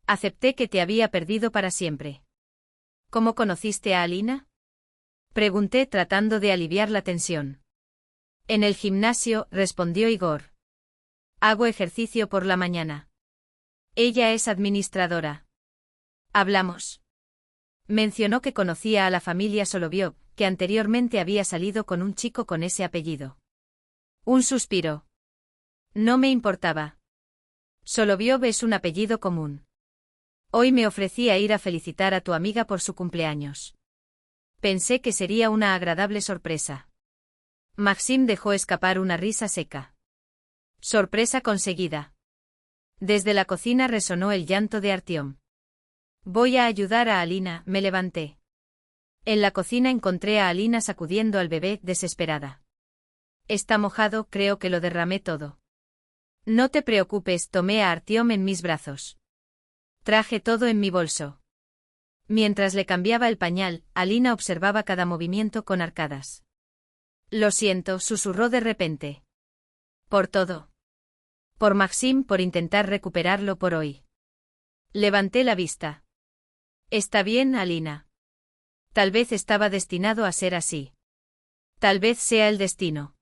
Acepté que te había perdido para siempre. ¿Cómo conociste a Alina? Pregunté tratando de aliviar la tensión. En el gimnasio, respondió Igor. Hago ejercicio por la mañana. Ella es administradora. Hablamos. Mencionó que conocía a la familia Soloviov, que anteriormente había salido con un chico con ese apellido. Un suspiro. No me importaba. Soloviov es un apellido común. Hoy me ofrecí a ir a felicitar a tu amiga por su cumpleaños. Pensé que sería una agradable sorpresa. Maxim dejó escapar una risa seca. Sorpresa conseguida. Desde la cocina resonó el llanto de Artyom. Voy a ayudar a Alina, me levanté. En la cocina encontré a Alina sacudiendo al bebé, desesperada. Está mojado, creo que lo derramé todo. No te preocupes, tomé a Artyom en mis brazos. Traje todo en mi bolso. Mientras le cambiaba el pañal, Alina observaba cada movimiento con arcadas. Lo siento, susurró de repente. Por todo. Por Maxim, por intentar recuperarlo por hoy. Levanté la vista. Está bien, Alina. Tal vez estaba destinado a ser así. Tal vez sea el destino.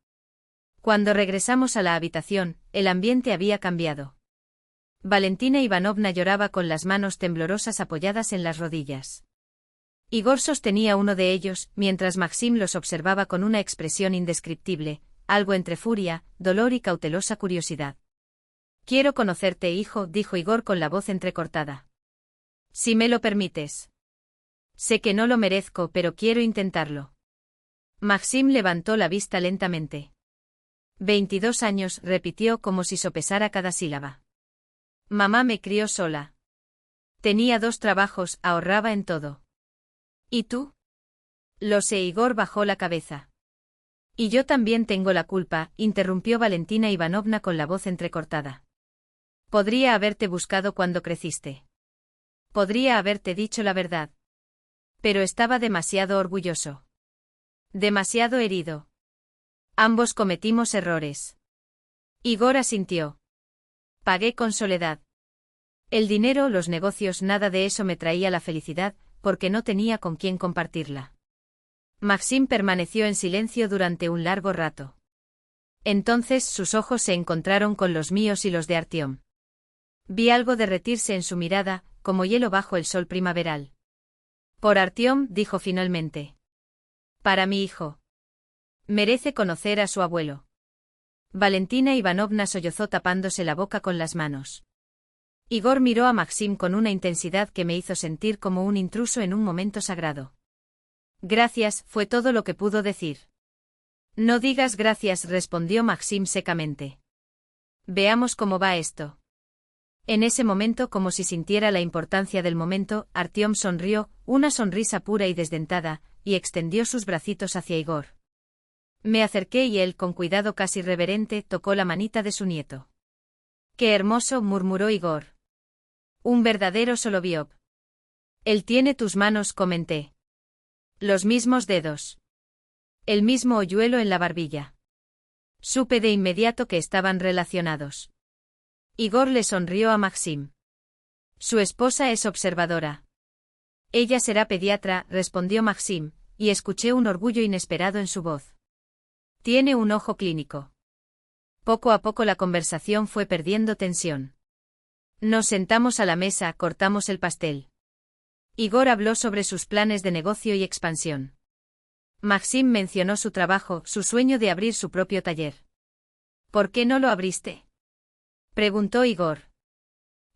Cuando regresamos a la habitación, el ambiente había cambiado. Valentina Ivanovna lloraba con las manos temblorosas apoyadas en las rodillas. Igor sostenía uno de ellos, mientras Maxim los observaba con una expresión indescriptible, algo entre furia, dolor y cautelosa curiosidad. Quiero conocerte, hijo, dijo Igor con la voz entrecortada. Si me lo permites. Sé que no lo merezco, pero quiero intentarlo. Maxim levantó la vista lentamente. 22 años, repitió como si sopesara cada sílaba. Mamá me crió sola. Tenía 2 trabajos, ahorraba en todo. ¿Y tú? Lo sé, Igor bajó la cabeza. Y yo también tengo la culpa, interrumpió Valentina Ivanovna con la voz entrecortada. Podría haberte buscado cuando creciste. Podría haberte dicho la verdad. Pero estaba demasiado orgulloso. Demasiado herido. Ambos cometimos errores. Igor asintió. Pagué con soledad. El dinero, los negocios, nada de eso me traía la felicidad, porque no tenía con quién compartirla. Maxim permaneció en silencio durante un largo rato. Entonces sus ojos se encontraron con los míos y los de Artyom. Vi algo derretirse en su mirada, como hielo bajo el sol primaveral. Por Artyom, dijo finalmente. Para mi hijo. Merece conocer a su abuelo. Valentina Ivanovna sollozó tapándose la boca con las manos. Igor miró a Maxim con una intensidad que me hizo sentir como un intruso en un momento sagrado. Gracias, fue todo lo que pudo decir. No digas gracias, respondió Maxim secamente. Veamos cómo va esto. En ese momento, como si sintiera la importancia del momento, Artyom sonrió, una sonrisa pura y desdentada, y extendió sus bracitos hacia Igor. Me acerqué y él, con cuidado casi reverente, tocó la manita de su nieto. ¡Qué hermoso!, murmuró Igor. Un verdadero Soloviov. Él tiene tus manos, comenté. Los mismos dedos. El mismo hoyuelo en la barbilla. Supe de inmediato que estaban relacionados. Igor le sonrió a Maxim. Su esposa es observadora. Ella será pediatra, respondió Maxim, y escuché un orgullo inesperado en su voz. Tiene un ojo clínico. Poco a poco la conversación fue perdiendo tensión. Nos sentamos a la mesa, cortamos el pastel. Igor habló sobre sus planes de negocio y expansión. Maxim mencionó su trabajo, su sueño de abrir su propio taller. ¿Por qué no lo abriste?, preguntó Igor.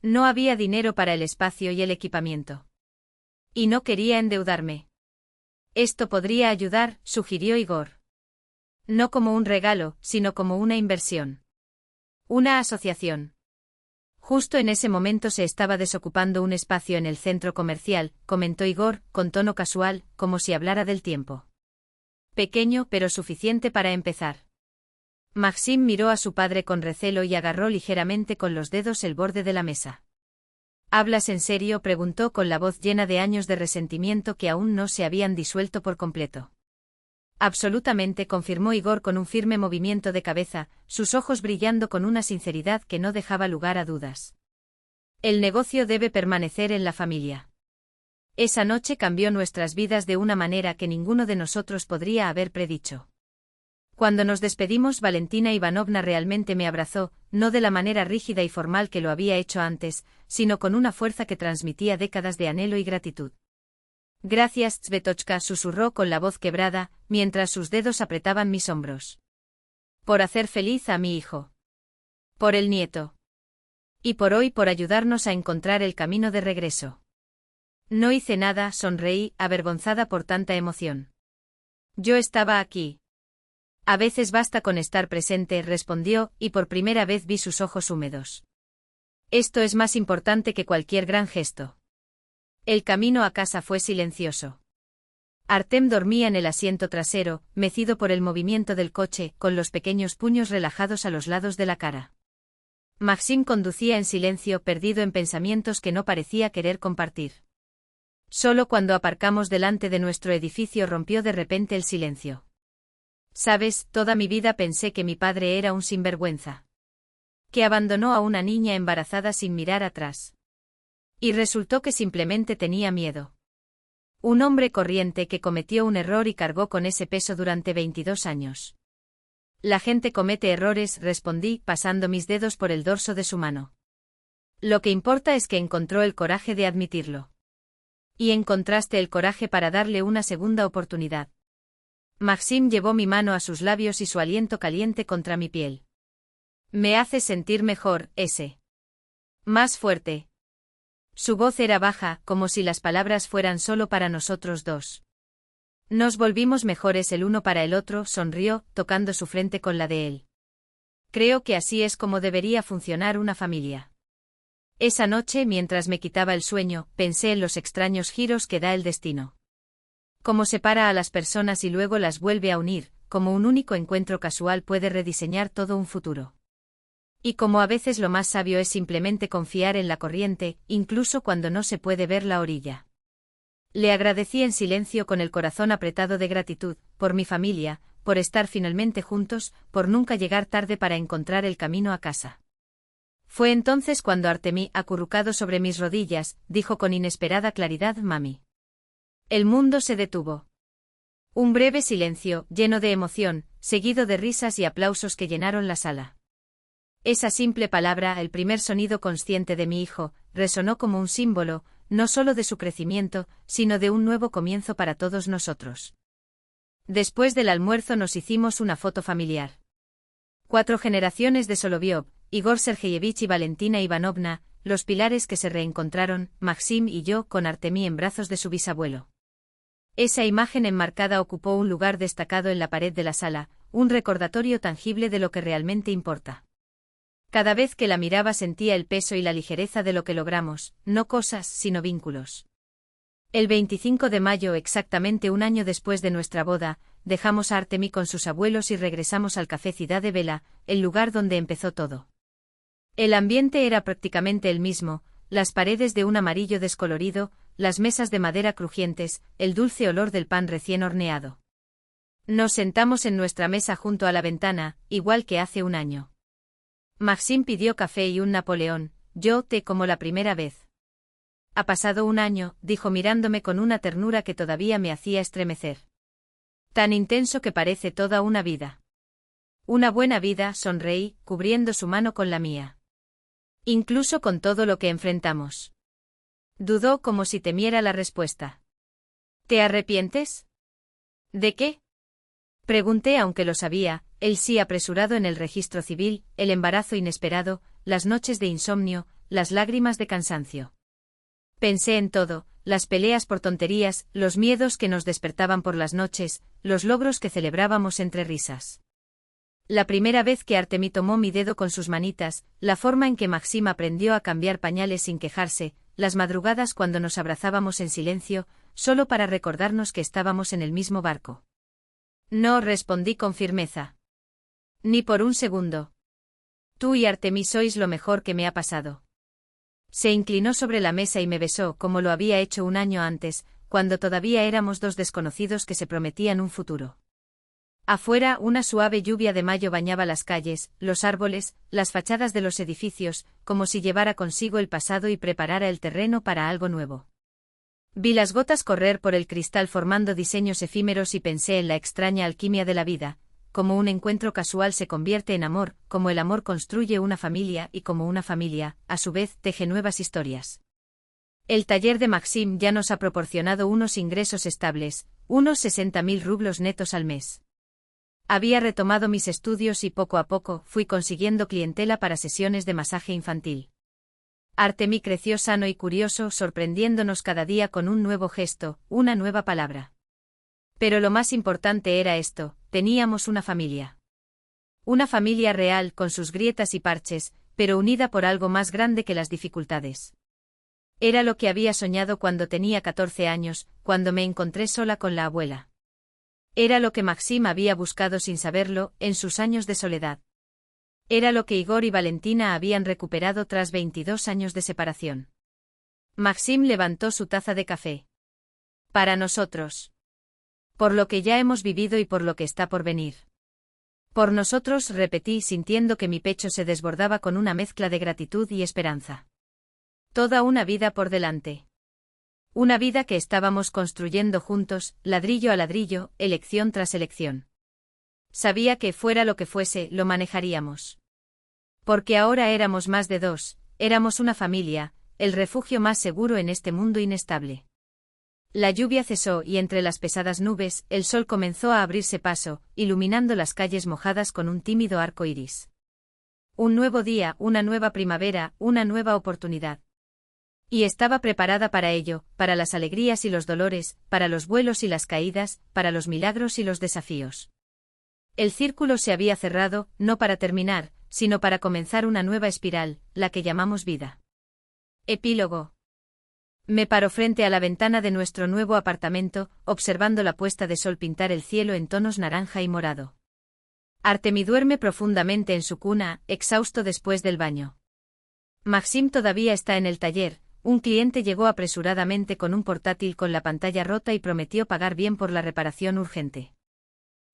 No había dinero para el espacio y el equipamiento. Y no quería endeudarme. Esto podría ayudar, sugirió Igor. No como un regalo, sino como una inversión. Una asociación. Justo en ese momento se estaba desocupando un espacio en el centro comercial, comentó Igor, con tono casual, como si hablara del tiempo. Pequeño, pero suficiente para empezar. Maxim miró a su padre con recelo y agarró ligeramente con los dedos el borde de la mesa. ¿Hablas en serio?, preguntó con la voz llena de años de resentimiento que aún no se habían disuelto por completo. Absolutamente, confirmó Igor con un firme movimiento de cabeza, sus ojos brillando con una sinceridad que no dejaba lugar a dudas. El negocio debe permanecer en la familia. Esa noche cambió nuestras vidas de una manera que ninguno de nosotros podría haber predicho. Cuando nos despedimos, Valentina Ivanovna realmente me abrazó, no de la manera rígida y formal que lo había hecho antes, sino con una fuerza que transmitía décadas de anhelo y gratitud. Gracias, Svetochka, susurró con la voz quebrada, mientras sus dedos apretaban mis hombros. Por hacer feliz a mi hijo. Por el nieto. Y por hoy, por ayudarnos a encontrar el camino de regreso. No hice nada, sonreí, avergonzada por tanta emoción. Yo estaba aquí. A veces basta con estar presente, respondió, y por primera vez vi sus ojos húmedos. Esto es más importante que cualquier gran gesto. El camino a casa fue silencioso. Artem dormía en el asiento trasero, mecido por el movimiento del coche, con los pequeños puños relajados a los lados de la cara. Maxim conducía en silencio, perdido en pensamientos que no parecía querer compartir. Solo cuando aparcamos delante de nuestro edificio rompió de repente el silencio. Sabes, toda mi vida pensé que mi padre era un sinvergüenza. Que abandonó a una niña embarazada sin mirar atrás. Y resultó que simplemente tenía miedo. Un hombre corriente que cometió un error y cargó con ese peso durante 22 años. La gente comete errores, respondí, pasando mis dedos por el dorso de su mano. Lo que importa es que encontró el coraje de admitirlo. Y encontraste el coraje para darle una segunda oportunidad. Maxim llevó mi mano a sus labios y su aliento caliente contra mi piel. Me hace sentir mejor, ese. Más fuerte. Su voz era baja, como si las palabras fueran solo para nosotros dos. Nos volvimos mejores el uno para el otro, sonrió, tocando su frente con la de él. Creo que así es como debería funcionar una familia. Esa noche, mientras me quitaba el sueño, pensé en los extraños giros que da el destino. Cómo separa a las personas y luego las vuelve a unir, como un único encuentro casual puede rediseñar todo un futuro. Y como a veces lo más sabio es simplemente confiar en la corriente, incluso cuando no se puede ver la orilla. Le agradecí en silencio con el corazón apretado de gratitud, por mi familia, por estar finalmente juntos, por nunca llegar tarde para encontrar el camino a casa. Fue entonces cuando Artemí, acurrucado sobre mis rodillas, dijo con inesperada claridad: «Mami». El mundo se detuvo. Un breve silencio, lleno de emoción, seguido de risas y aplausos que llenaron la sala. Esa simple palabra, el primer sonido consciente de mi hijo, resonó como un símbolo, no solo de su crecimiento, sino de un nuevo comienzo para todos nosotros. Después del almuerzo nos hicimos una foto familiar. 4 generaciones de Soloviov, Igor Sergeyevich y Valentina Ivanovna, los pilares que se reencontraron, Maxim y yo con Artemí en brazos de su bisabuelo. Esa imagen enmarcada ocupó un lugar destacado en la pared de la sala, un recordatorio tangible de lo que realmente importa. Cada vez que la miraba sentía el peso y la ligereza de lo que logramos, no cosas, sino vínculos. El 25 de mayo, exactamente un año después de nuestra boda, dejamos a Artemí con sus abuelos y regresamos al Café Ciudad de Vela, el lugar donde empezó todo. El ambiente era prácticamente el mismo, las paredes de un amarillo descolorido, las mesas de madera crujientes, el dulce olor del pan recién horneado. Nos sentamos en nuestra mesa junto a la ventana, igual que hace un año. Maxim pidió café y un Napoleón, yo té como la primera vez. «Ha pasado un año», dijo mirándome con una ternura que todavía me hacía estremecer. «Tan intenso que parece toda una vida». «Una buena vida», sonreí, cubriendo su mano con la mía. «Incluso con todo lo que enfrentamos». Dudó como si temiera la respuesta. «¿Te arrepientes?» «¿De qué?», pregunté aunque lo sabía, el sí apresurado en el registro civil, el embarazo inesperado, las noches de insomnio, las lágrimas de cansancio. Pensé en todo, las peleas por tonterías, los miedos que nos despertaban por las noches, los logros que celebrábamos entre risas. La primera vez que Artemí tomó mi dedo con sus manitas, la forma en que Maxim aprendió a cambiar pañales sin quejarse, las madrugadas cuando nos abrazábamos en silencio, solo para recordarnos que estábamos en el mismo barco. «No», respondí con firmeza. «Ni por un segundo. Tú y Artemí sois lo mejor que me ha pasado». Se inclinó sobre la mesa y me besó como lo había hecho un año antes, cuando todavía éramos 2 desconocidos que se prometían un futuro. Afuera, una suave lluvia de mayo bañaba las calles, los árboles, las fachadas de los edificios, como si llevara consigo el pasado y preparara el terreno para algo nuevo. Vi las gotas correr por el cristal formando diseños efímeros y pensé en la extraña alquimia de la vida, como un encuentro casual se convierte en amor, como el amor construye una familia y como una familia, a su vez, teje nuevas historias. El taller de Maxim ya nos ha proporcionado unos ingresos estables, unos 60.000 rublos netos al mes. Había retomado mis estudios y poco a poco fui consiguiendo clientela para sesiones de masaje infantil. Artemí creció sano y curioso, sorprendiéndonos cada día con un nuevo gesto, una nueva palabra. Pero lo más importante era esto: teníamos una familia. Una familia real con sus grietas y parches, pero unida por algo más grande que las dificultades. Era lo que había soñado cuando tenía 14 años, cuando me encontré sola con la abuela. Era lo que Maxim había buscado sin saberlo, en sus años de soledad. Era lo que Igor y Valentina habían recuperado tras 22 años de separación. Maxim levantó su taza de café. «Para nosotros. Por lo que ya hemos vivido y por lo que está por venir». «Por nosotros», repetí sintiendo que mi pecho se desbordaba con una mezcla de gratitud y esperanza. Toda una vida por delante. Una vida que estábamos construyendo juntos, ladrillo a ladrillo, elección tras elección. Sabía que, fuera lo que fuese, lo manejaríamos. Porque ahora éramos más de 2, éramos una familia, el refugio más seguro en este mundo inestable. La lluvia cesó y entre las pesadas nubes, el sol comenzó a abrirse paso, iluminando las calles mojadas con un tímido arco iris. Un nuevo día, una nueva primavera, una nueva oportunidad. Y estaba preparada para ello, para las alegrías y los dolores, para los vuelos y las caídas, para los milagros y los desafíos. El círculo se había cerrado, no para terminar, sino para comenzar una nueva espiral, la que llamamos vida. Epílogo. Me paro frente a la ventana de nuestro nuevo apartamento, observando la puesta de sol pintar el cielo en tonos naranja y morado. Artemí duerme profundamente en su cuna, exhausto después del baño. Maxim todavía está en el taller, un cliente llegó apresuradamente con un portátil con la pantalla rota y prometió pagar bien por la reparación urgente.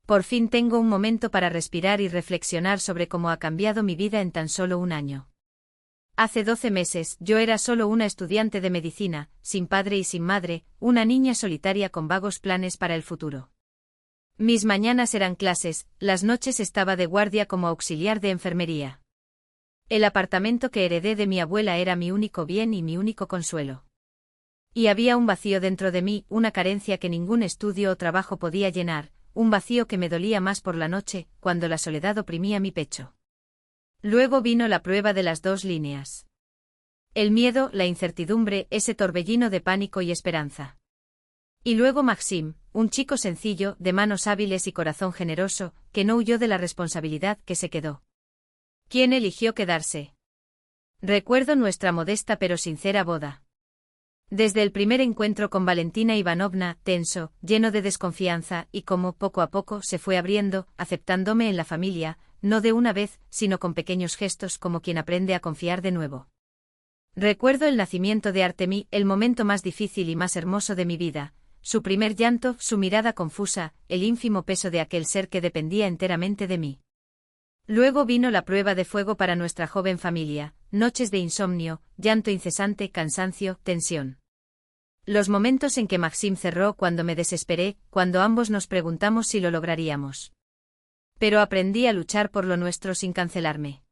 Por fin tengo un momento para respirar y reflexionar sobre cómo ha cambiado mi vida en tan solo un año. Hace 12 meses, yo era solo una estudiante de medicina, sin padre y sin madre, una niña solitaria con vagos planes para el futuro. Mis mañanas eran clases, las noches estaba de guardia como auxiliar de enfermería. El apartamento que heredé de mi abuela era mi único bien y mi único consuelo. Y había un vacío dentro de mí, una carencia que ningún estudio o trabajo podía llenar, un vacío que me dolía más por la noche, cuando la soledad oprimía mi pecho. Luego vino la prueba de las 2 líneas. El miedo, la incertidumbre, ese torbellino de pánico y esperanza. Y luego Maxim, un chico sencillo, de manos hábiles y corazón generoso, que no huyó de la responsabilidad, que se quedó. ¿Quién eligió quedarse? Recuerdo nuestra modesta pero sincera boda. Desde el primer encuentro con Valentina Ivanovna, tenso, lleno de desconfianza, y cómo, poco a poco, se fue abriendo, aceptándome en la familia, no de una vez, sino con pequeños gestos como quien aprende a confiar de nuevo. Recuerdo el nacimiento de Artemí, el momento más difícil y más hermoso de mi vida, su primer llanto, su mirada confusa, el ínfimo peso de aquel ser que dependía enteramente de mí. Luego vino la prueba de fuego para nuestra joven familia, noches de insomnio, llanto incesante, cansancio, tensión. Los momentos en que Maxim cerró cuando me desesperé, cuando ambos nos preguntamos si lo lograríamos. Pero aprendí a luchar por lo nuestro sin cancelarme.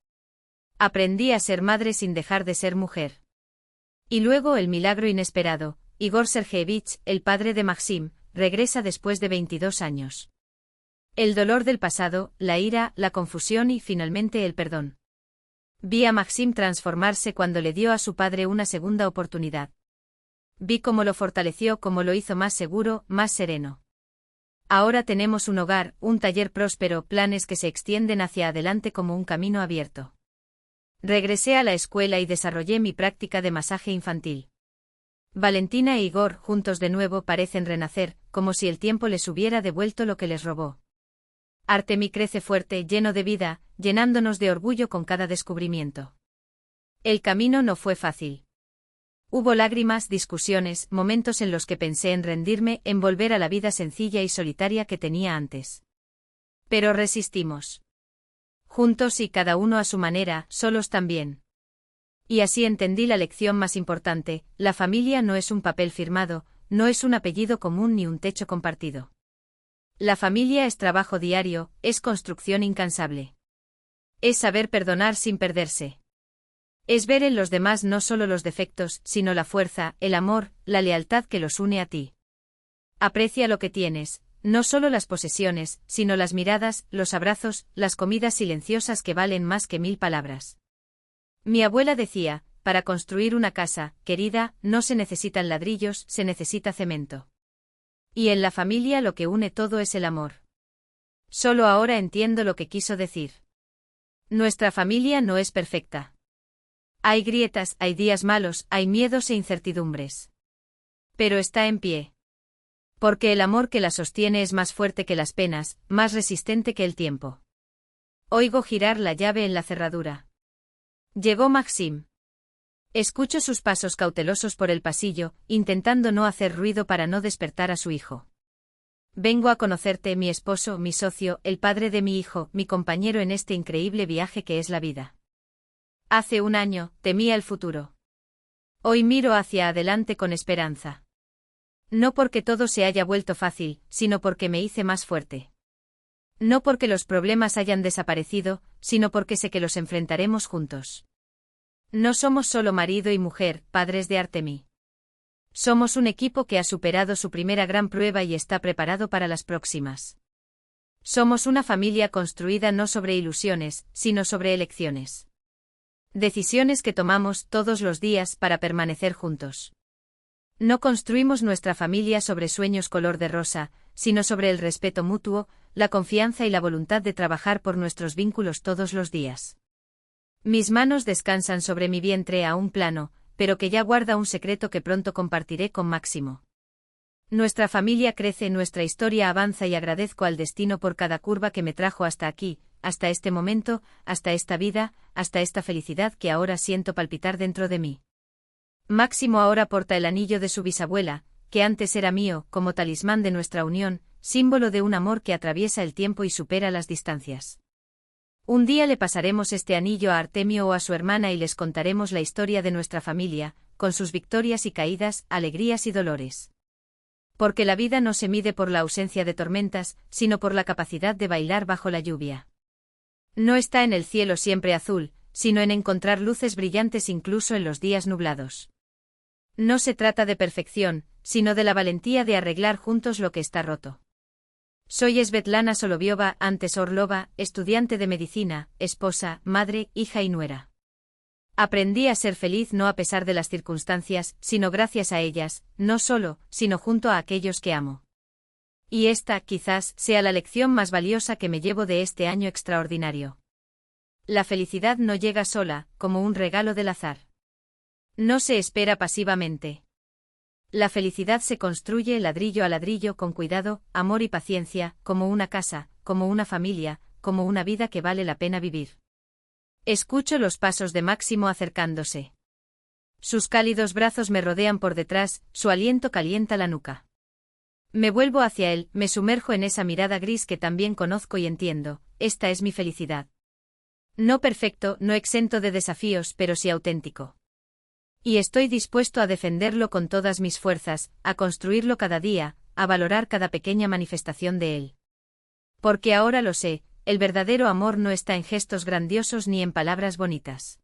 Aprendí a ser madre sin dejar de ser mujer. Y luego el milagro inesperado, Igor Sergeyevich, el padre de Maxim, regresa después de 22 años. El dolor del pasado, la ira, la confusión y finalmente el perdón. Vi a Maxim transformarse cuando le dio a su padre una segunda oportunidad. Vi cómo lo fortaleció, cómo lo hizo más seguro, más sereno. Ahora tenemos un hogar, un taller próspero, planes que se extienden hacia adelante como un camino abierto. Regresé a la escuela y desarrollé mi práctica de masaje infantil. Valentina e Igor, juntos de nuevo, parecen renacer, como si el tiempo les hubiera devuelto lo que les robó. Artemí crece fuerte, lleno de vida, llenándonos de orgullo con cada descubrimiento. El camino no fue fácil. Hubo lágrimas, discusiones, momentos en los que pensé en rendirme, en volver a la vida sencilla y solitaria que tenía antes. Pero resistimos. Juntos y cada uno a su manera, solos también. Y así entendí la lección más importante: la familia no es un papel firmado, no es un apellido común ni un techo compartido. La familia es trabajo diario, es construcción incansable. Es saber perdonar sin perderse. Es ver en los demás no solo los defectos, sino la fuerza, el amor, la lealtad que los une a ti. Aprecia lo que tienes, no solo las posesiones, sino las miradas, los abrazos, las comidas silenciosas que valen más que 1000 palabras. Mi abuela decía, para construir una casa, querida, no se necesitan ladrillos, se necesita cemento. Y en la familia lo que une todo es el amor. Solo ahora entiendo lo que quiso decir. Nuestra familia no es perfecta. Hay grietas, hay días malos, hay miedos e incertidumbres. Pero está en pie. Porque el amor que la sostiene es más fuerte que las penas, más resistente que el tiempo. Oigo girar la llave en la cerradura. Llegó Maxim. Escucho sus pasos cautelosos por el pasillo, intentando no hacer ruido para no despertar a su hijo. Vengo a conocerte, mi esposo, mi socio, el padre de mi hijo, mi compañero en este increíble viaje que es la vida. Hace un año, temía el futuro. Hoy miro hacia adelante con esperanza. No porque todo se haya vuelto fácil, sino porque me hice más fuerte. No porque los problemas hayan desaparecido, sino porque sé que los enfrentaremos juntos. No somos solo marido y mujer, padres de Artemí. Somos un equipo que ha superado su primera gran prueba y está preparado para las próximas. Somos una familia construida no sobre ilusiones, sino sobre elecciones. Decisiones que tomamos todos los días para permanecer juntos. No construimos nuestra familia sobre sueños color de rosa, sino sobre el respeto mutuo, la confianza y la voluntad de trabajar por nuestros vínculos todos los días. Mis manos descansan sobre mi vientre a un plano, pero que ya guarda un secreto que pronto compartiré con Máximo. Nuestra familia crece, nuestra historia avanza y agradezco al destino por cada curva que me trajo hasta aquí, hasta este momento, hasta esta vida, hasta esta felicidad que ahora siento palpitar dentro de mí. Máximo ahora porta el anillo de su bisabuela, que antes era mío, como talismán de nuestra unión, símbolo de un amor que atraviesa el tiempo y supera las distancias. Un día le pasaremos este anillo a Artemio o a su hermana y les contaremos la historia de nuestra familia, con sus victorias y caídas, alegrías y dolores. Porque la vida no se mide por la ausencia de tormentas, sino por la capacidad de bailar bajo la lluvia. No está en el cielo siempre azul, sino en encontrar luces brillantes incluso en los días nublados. No se trata de perfección, sino de la valentía de arreglar juntos lo que está roto. Soy Svetlana Soloviova, antes Orlova, estudiante de medicina, esposa, madre, hija y nuera. Aprendí a ser feliz no a pesar de las circunstancias, sino gracias a ellas, no solo, sino junto a aquellos que amo. Y esta, quizás, sea la lección más valiosa que me llevo de este año extraordinario. La felicidad no llega sola, como un regalo del azar. No se espera pasivamente. La felicidad se construye ladrillo a ladrillo con cuidado, amor y paciencia, como una casa, como una familia, como una vida que vale la pena vivir. Escucho los pasos de Máximo acercándose. Sus cálidos brazos me rodean por detrás, su aliento calienta la nuca. Me vuelvo hacia él, me sumerjo en esa mirada gris que también conozco y entiendo, esta es mi felicidad. No perfecto, no exento de desafíos, pero sí auténtico. Y estoy dispuesto a defenderlo con todas mis fuerzas, a construirlo cada día, a valorar cada pequeña manifestación de él. Porque ahora lo sé, el verdadero amor no está en gestos grandiosos ni en palabras bonitas.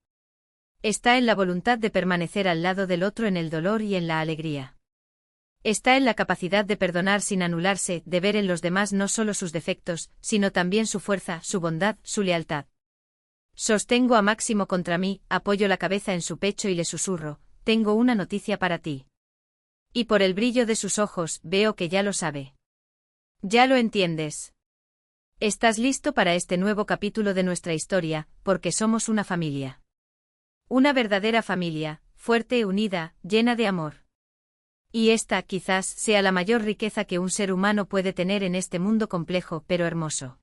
Está en la voluntad de permanecer al lado del otro en el dolor y en la alegría. Está en la capacidad de perdonar sin anularse, de ver en los demás no solo sus defectos, sino también su fuerza, su bondad, su lealtad. Sostengo a Máximo contra mí, apoyo la cabeza en su pecho y le susurro, tengo una noticia para ti. Y por el brillo de sus ojos, veo que ya lo sabe. Ya lo entiendes. Estás listo para este nuevo capítulo de nuestra historia, porque somos una familia. Una verdadera familia, fuerte, unida, llena de amor. Y esta, quizás, sea la mayor riqueza que un ser humano puede tener en este mundo complejo pero hermoso.